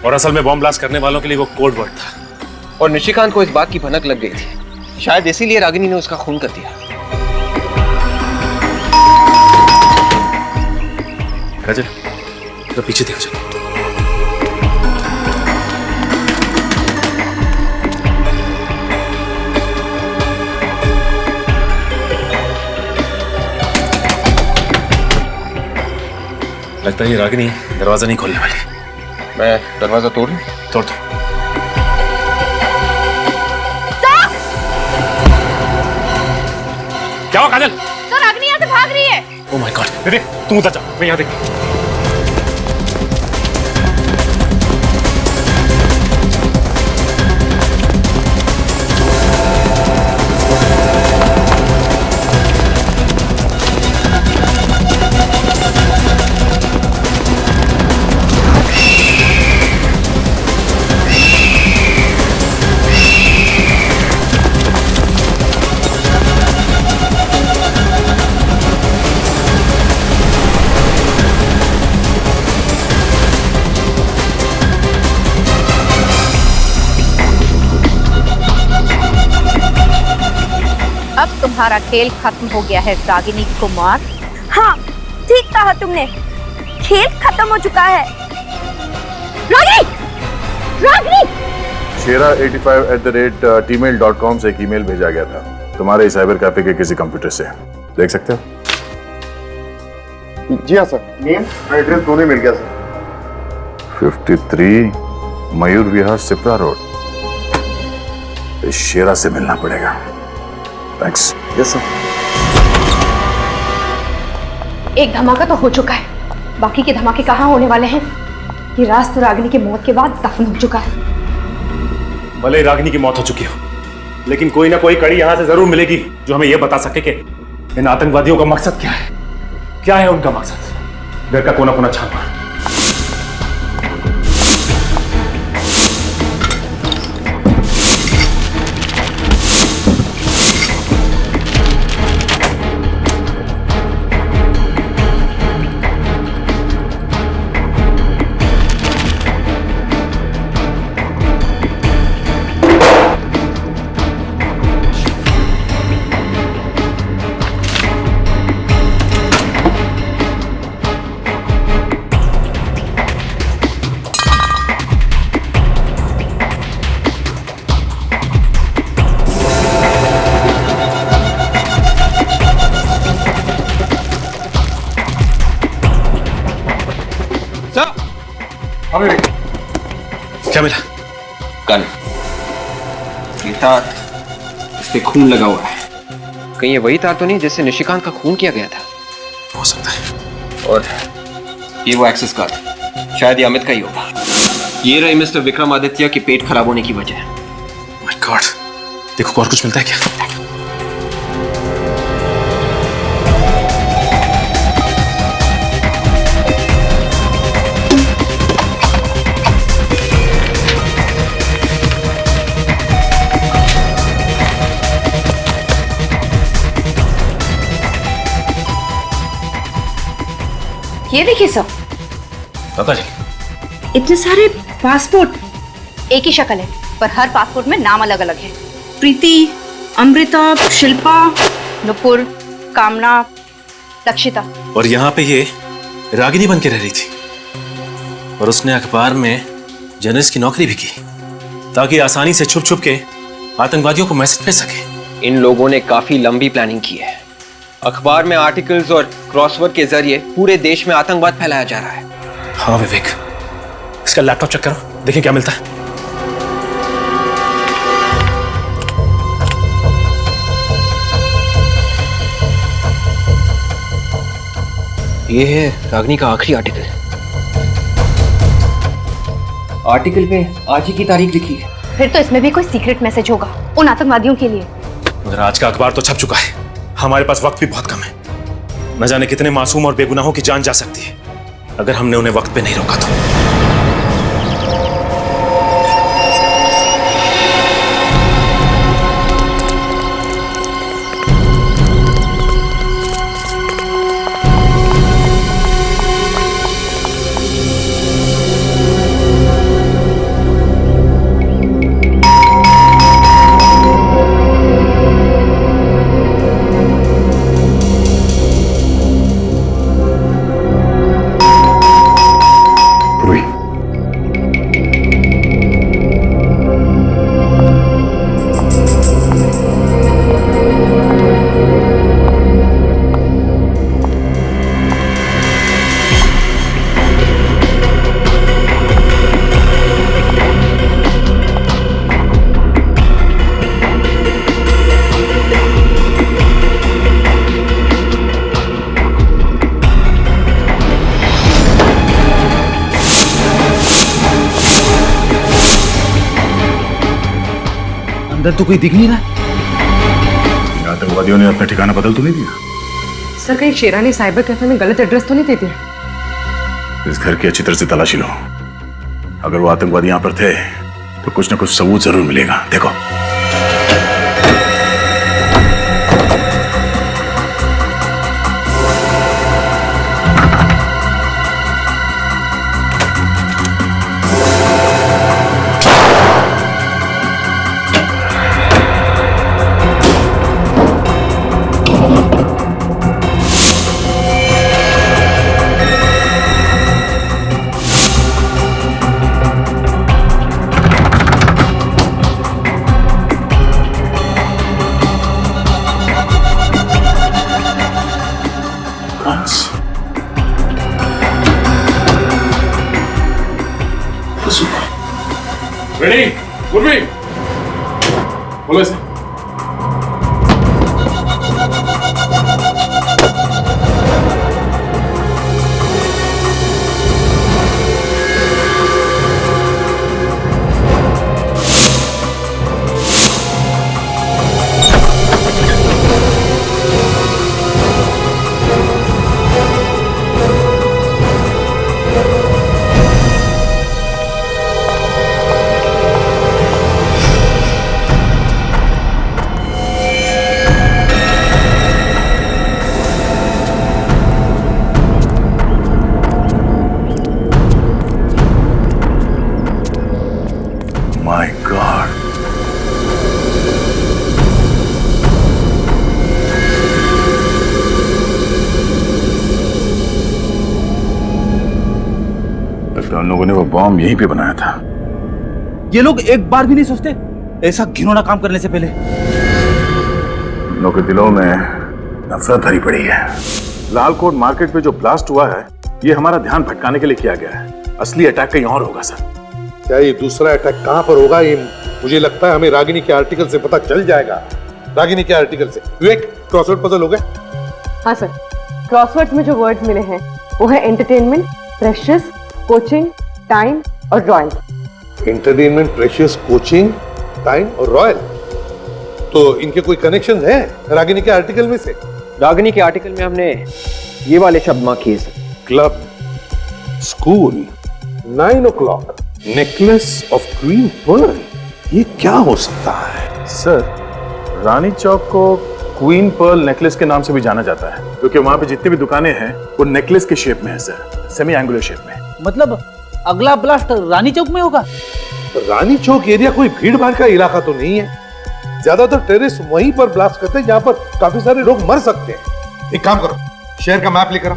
और असल में बॉम्ब ब्लास्ट करने वालों के लिए वो कोड वर्ड था। और निशिकांत को इस बात की भनक लग गई थी, शायद इसीलिए रागिनी ने उसका खून कर दिया। काजल तो पीछे देखो। चलो लगता है ये रागिनी दरवाजा नहीं खोलने वाली। मैं दरवाजा तोड़ लूं? तोड़ दो। क्या हुआ काजल? सर रागिनी यहाँ से भाग रही है। Oh my God. देख तुम उधर जाओ, मैं यहाँ देख। अब तुम्हारा खेल खत्म हो गया है रागिनी कुमार। हाँ, ठीक कहा तुमने, खेल खत्म हो चुका है। रागिनी! रागिनी! शेरा85@gmail.com से एक ईमेल भेजा गया था तुम्हारे साइबर कैफे के किसी कंप्यूटर से। देख सकते हो? जी हाँ सर, नेम एड्रेस दोनों मिल गया सर। 53 मयूर विहार सिप्रा रोड। इस शेरा से मिलना पड़ेगा। थैंक्स। Yes sir. एक धमाका तो हो चुका है, बाकी के धमाके कहाँ होने वाले हैं? ये राज तो रागिनी की मौत के बाद दफन हो चुका है। भले ही रागिनी की मौत हो चुकी हो, लेकिन कोई ना कोई कड़ी यहां से जरूर मिलेगी जो हमें यह बता सके कि इन आतंकवादियों का मकसद क्या है। क्या है उनका मकसद? घर का कोना कोना छान मार। क्या मिला? गन। ये तार, इस पे खून लगा हुआ है। कहीं ये वही तार तो नहीं जिससे निशिकांत का खून किया गया था? हो सकता है। और ये वो एक्सेस कार्ड, शायद ये अमित का ही होगा। ये रही मिस्टर विक्रमादित्य के पेट खराब होने की वजह। माय गॉड, देखो और कुछ मिलता है क्या? ये देखिए सब, पता जी, इतने सारे पासपोर्ट। एक ही शक्ल है, पर हर पासपोर्ट में नाम अलग अलग है। प्रीति, अमृता, शिल्पा, नुपुर, कामना, लक्षिता। और यहाँ पे ये रागिनी बन के रह रही थी, और उसने अखबार में जर्नलिस्ट की नौकरी भी की ताकि आसानी से छुप छुप के आतंकवादियों को मैसेज भेज सके। इन लोगों ने काफी लंबी प्लानिंग की है। अखबार में आर्टिकल्स और क्रॉसवर्ड के जरिए पूरे देश में आतंकवाद फैलाया जा रहा है। हाँ विवेक, इसका लैपटॉप चेक करो, देखें क्या मिलता है। ये है रागिनी का आखिरी आर्टिकल। आर्टिकल पे आज ही की तारीख लिखी है। फिर तो इसमें भी कोई सीक्रेट मैसेज होगा उन आतंकवादियों के लिए। मगर आज का अखबार तो छप चुका है, हमारे पास वक्त भी बहुत कम है। न जाने कितने मासूम और बेगुनाहों की जान जा सकती है अगर हमने उन्हें वक्त पे नहीं रोका तो। अंदर तो कोई दिख नहीं रहा। आतंकवादियों ने अपना ठिकाना बदल तो नहीं दिया? सर कहीं शेरा ने साइबर कैफे में गलत एड्रेस तो नहीं दे दिया? इस घर की अच्छी तरह से तलाशी लो। अगर वो आतंकवादी यहाँ पर थे तो कुछ ना कुछ सबूत जरूर मिलेगा। देखो रेडी उर्वी बोलो इसे। My God. लगता है उन लोगों ने वो बॉम्ब यहीं पे बनाया था। ये लोग एक बार भी नहीं सोचते ऐसा घिनौना काम करने से पहले? उन लोगों के दिलों में नफरत भरी पड़ी है। लालकोट मार्केट पे जो ब्लास्ट हुआ है ये हमारा ध्यान भटकाने के लिए किया गया है। असली अटैक कहीं और होगा सर। क्या ये दूसरा अटैक कहां पर होगा ये मुझे लगता है हमें रागिनी के आर्टिकल से पता चल जाएगा। रागिनी के आर्टिकल से। विवेक क्रॉसवर्ड पजल हो गया? हाँ सर, क्रॉसवर्ड्स में जो वर्ड्स मिले हैं वो है एंटरटेनमेंट, प्रेशियस, कोचिंग, टाइम और royal. Entertainment, precious, coaching, time और रॉयल। तो इनके कोई कनेक्शन है रागिनी के आर्टिकल में से? रागिनी के आर्टिकल में हमने ये वाले शब्द मार्क किए sir. Club, school, 9 o'clock, necklace of queen pearl. ये क्या हो सकता है? सर रानी चौक को क्वीन पर्ल नेकलेस के नाम से भी जाना जाता है क्योंकि वहां पे जितनी भी दुकानें हैं वो नेकलेस के शेप में है सर, सेमी एंगुलर शेप में। मतलब अगला ब्लास्ट रानी चौक में होगा? रानी चौक एरिया कोई भीड़ भाड़ का इलाका तो नहीं है। ज्यादातर टेररिस्ट वहीं पर ब्लास्ट करते हैं जहां पर काफी सारे लोग मर सकते हैं। एक काम करो, शहर का मैप लेकर आओ।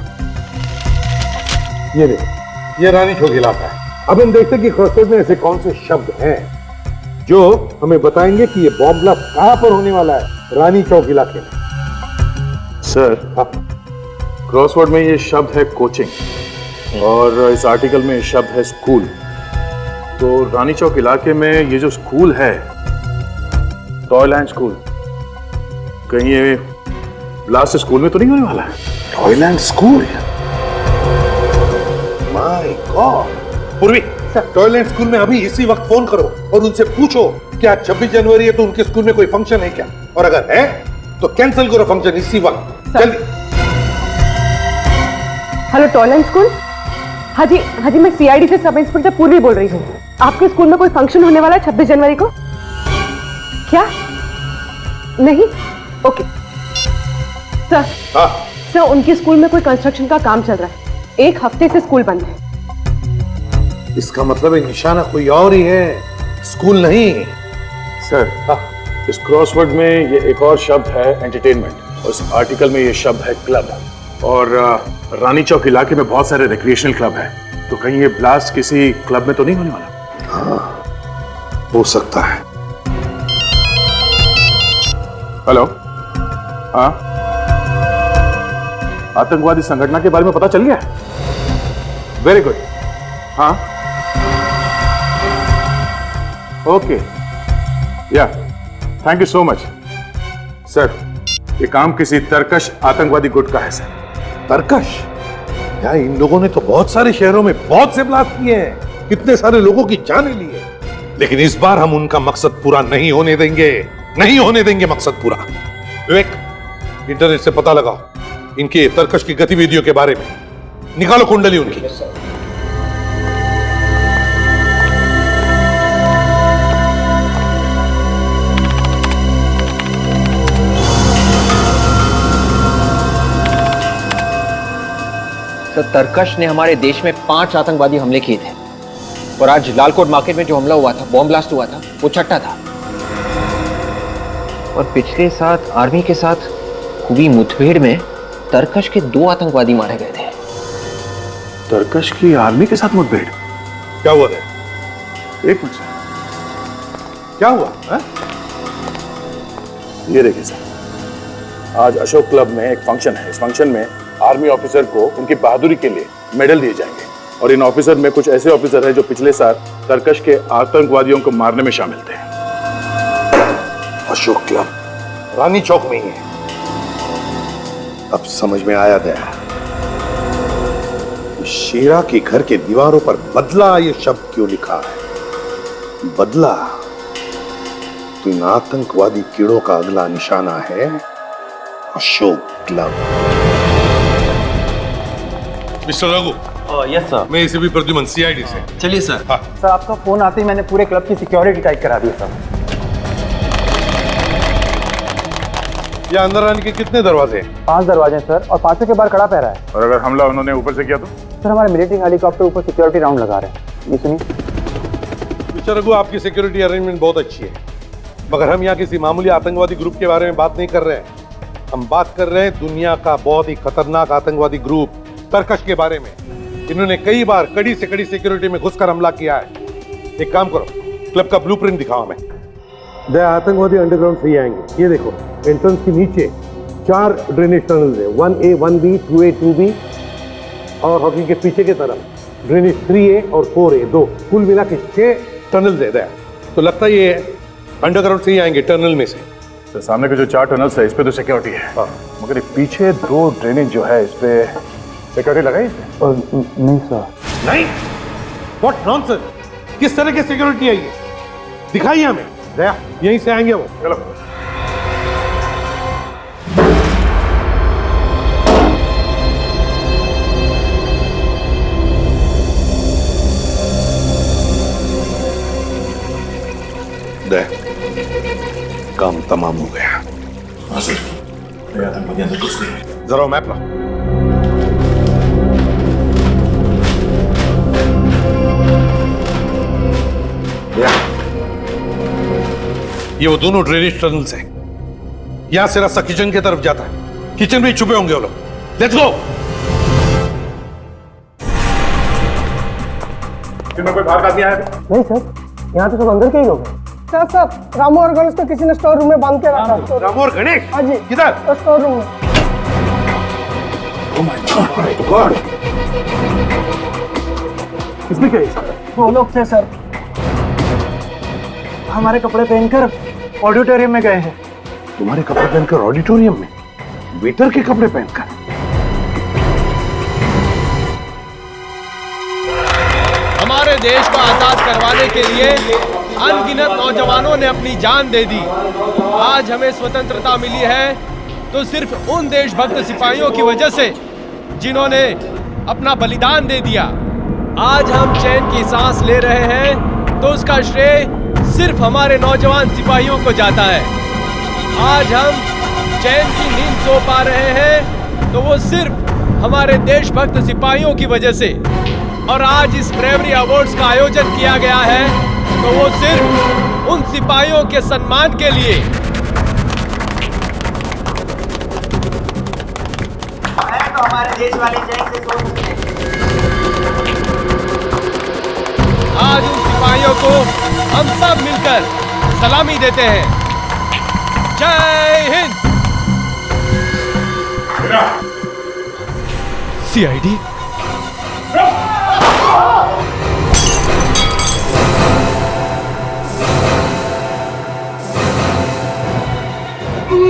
ये देखो, ये रानी चौक इलाका है। अब हम देखते हैं कि क्रॉसवर्ड में ऐसे कौन से शब्द हैं जो हमें बताएंगे कि ये बॉम्ब ब्लास्ट कहां पर होने वाला है रानी चौक इलाके में। सर क्रॉसवर्ड में ये शब्द है कोचिंग और इस आर्टिकल में शब्द है स्कूल। तो रानी चौक इलाके में ये जो स्कूल है टॉयलैंड स्कूल, कहीं ये ब्लास्ट स्कूल में तो नहीं होने वाला है? Toyland school? My God. पूर्वी, टॉयलेट स्कूल में अभी इसी वक्त फोन करो और उनसे पूछो क्या 26 जनवरी है तो उनके स्कूल में कोई फंक्शन है क्या, और अगर है तो कैंसिल करो फंक्शन इसी वक्त जल्दी। Hello toilet school. हाँ जी मैं सीआईडी से सब इंस्पेक्टर पूर्वी बोल रही हूँ। आपके स्कूल में कोई फंक्शन होने वाला है 26 जनवरी को? क्या नहीं? Okay sir. हाँ सर, उनके स्कूल में कोई कंस्ट्रक्शन का काम चल रहा है, 1 हफ्ते से स्कूल बंद है। इसका मतलब है निशाना कोई और ही है, स्कूल नहीं। सर इस क्रॉसवर्ड में ये एक और शब्द है एंटरटेनमेंट और इस आर्टिकल में ये शब्द है क्लब। और रानी चौक इलाके में बहुत सारे रिक्रिएशनल क्लब हैं, तो कहीं ये ब्लास्ट किसी क्लब में तो नहीं होने वाला? हाँ हो सकता है। हेलो, हाँ आतंकवादी संगठन के बारे में पता चल गया? Very good. हाँ ओके, या thank you so much sir. ये काम किसी तरकश आतंकवादी गुट का है सर। तरकश? यार इन लोगों ने तो बहुत सारे शहरों में बहुत से ब्लास्ट किए हैं, कितने सारे लोगों की जानें ली है, लेकिन इस बार हम उनका मकसद पूरा नहीं होने देंगे, नहीं होने देंगे मकसद पूरा। विवेक, इंटरनेट से पता लगाओ इनके तरकश की गतिविधियों के बारे में, निकालो कुंडली उनकी। तो तरकश ने हमारे देश में 5 आतंकवादी हमले किए थे और आज लालकोट मार्केट में जो हमला हुआ था, बॉम्ब ब्लास्ट हुआ था, वो छठा था। और पिछले साथ आर्मी के साथ हुई मुठभेड़ में तरकश के 2 आतंकवादी मारे गए थे। तरकश की आर्मी के साथ मुठभेड़? क्या हुआ था? एक मिनट, क्या हुआ है? ये देखिए सर, आज अशोक क्लब में एक फंक्शन है। इस फंक्शन में आर्मी ऑफिसर को उनकी बहादुरी के लिए मेडल दिए जाएंगे और इन ऑफिसर में कुछ ऐसे ऑफिसर हैं जो पिछले साल तरकश के आतंकवादियों को मारने में शामिल थे। अशोक क्लब रानी चौक में ही है। अब समझ में आया दया, शेरा के घर के दीवारों पर बदला ये शब्द क्यों लिखा है। बदला तो इन आतंकवादी कीड़ों का अगला निशाना है Ashok club. Mister Raghu. Yes sir. मैं एसीपी प्रद्युमन, सीआईडी से। चलिए सर। हाँ। सर आपका फोन आते ही मैंने पूरे क्लब की सिक्योरिटी टाइट करा दी सर। यहाँ अंदर आने के कितने दरवाजे हैं? 5 दरवाजे हैं सर, और 5 के बाहर कड़ा पहरा है। और अगर हमला उन्होंने ऊपर से किया तो? सर हमारे मिलिट्री हेलीकॉप्टर ऊपर सिक्योरिटी राउंड लगा रहे हैं। ये सुनिए। मिस्टर रघु, आपकी सिक्योरिटी अरेंजमेंट बहुत अच्छी है, मगर हम यहाँ किसी मामूली आतंकवादी ग्रुप के बारे में बात नहीं कर रहे हैं। हम बात कर रहे हैं दुनिया का बहुत ही खतरनाक आतंकवादी ग्रुप तरकश के बारे में। इन्होंने कई बार कड़ी से कड़ी सिक्योरिटी में घुसकर हमला किया है। एक काम करो, क्लब का ब्लूप्रिंट दिखाओ हमें। आतंकवादी अंडरग्राउंड से ही आएंगे। ये देखो, एंट्रेंस के नीचे 4 ड्रेनेज टनल्स है, 1A, 1B, 2A, 2B, और हॉकी के पीछे की तरफ ड्रेनेज 3A और 4A, 2, कुल मिला के 6 टनल्स है। तो लगता है ये अंडरग्राउंड से ही आएंगे, टनल में से। तो सामने के जो 4 टनल्स है इस पे तो सिक्योरिटी है। हाँ। मगर पीछे 2 ड्रेनेज जो है इस पे सिक्योरिटी लगाई इसने? नहीं सर। नहीं? What nonsense! किस तरह की सिक्योरिटी है ये? दिखाइए हमें। दया, यहीं से आएंगे वो। चलो। दया, काम तमाम हो गया। हाँ सर। आतंकवादी अंदर घुस गए। जरा मैप लाओ। ये वो दोनों ड्रेनेज टनल्स हैं। यहां से रास्ता किचन की तरफ जाता है। किचन में छुपे होंगे वो लोग। Let's go. कोई बाहर का आदमी आया? नहीं सर, यहाँ तो सब अंदर के ही लोग हैं। सर रामू और गणेश को किसी ने स्टोर रूम में बांध के रखा है। रामू और गणेश? हाँ जी। किधर? स्टोर रूम में। Oh my God! इसमें क्या है? वो लोग थे सर, हमारे कपड़े पहनकर ऑडिटोरियम में गए हैं। तुम्हारे कपड़े पहनकर ऑडिटोरियम में? वेटर के कपड़े पहनकर? हमारे देश को आजाद करवाने के लिए अनगिनत नौजवानों ने अपनी जान दे दी। आज हमें स्वतंत्रता मिली है तो सिर्फ उन देशभक्त सिपाहियों की वजह से जिन्होंने अपना बलिदान दे दिया। आज हम चैन की सांस ले रहे हैं तो उसका श्रेय सिर्फ हमारे नौजवान सिपाहियों को जाता है। आज हम चैन की नींद सो पा रहे हैं तो वो सिर्फ हमारे देशभक्त सिपाहियों की वजह से। और आज इस ब्रेवरी अवार्ड्स का आयोजन किया गया है तो वो सिर्फ उन सिपाहियों के सम्मान के लिए। तो हमारे देश वाले चैन से सो सकते हैं। आज उन सिपाहियों को हम सब मिलकर सलामी देते हैं। जय हिंद। सीआईडी?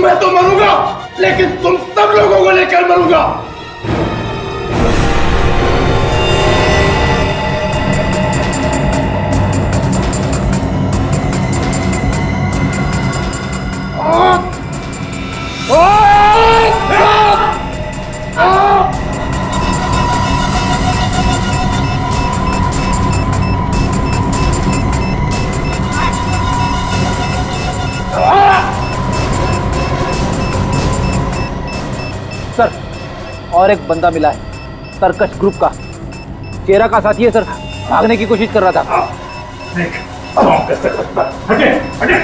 मैं तो मरूंगा, लेकिन तुम सब लोगों को लेकर मरूंगा। सर, और एक बंदा मिला है, तरकश ग्रुप का। केरा का साथी है सर, भागने की कोशिश कर रहा था। हटे, हटे।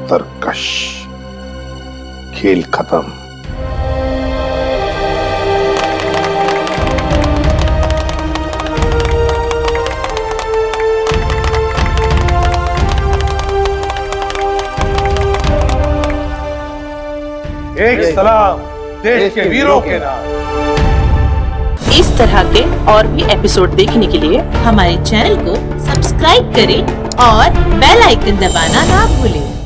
तरकश, खेल खत्म। सलाम देश के वीरों के नाम। इस तरह के और भी एपिसोड देखने के लिए हमारे चैनल को सब्सक्राइब करें और बेल आइकन दबाना ना भूलें।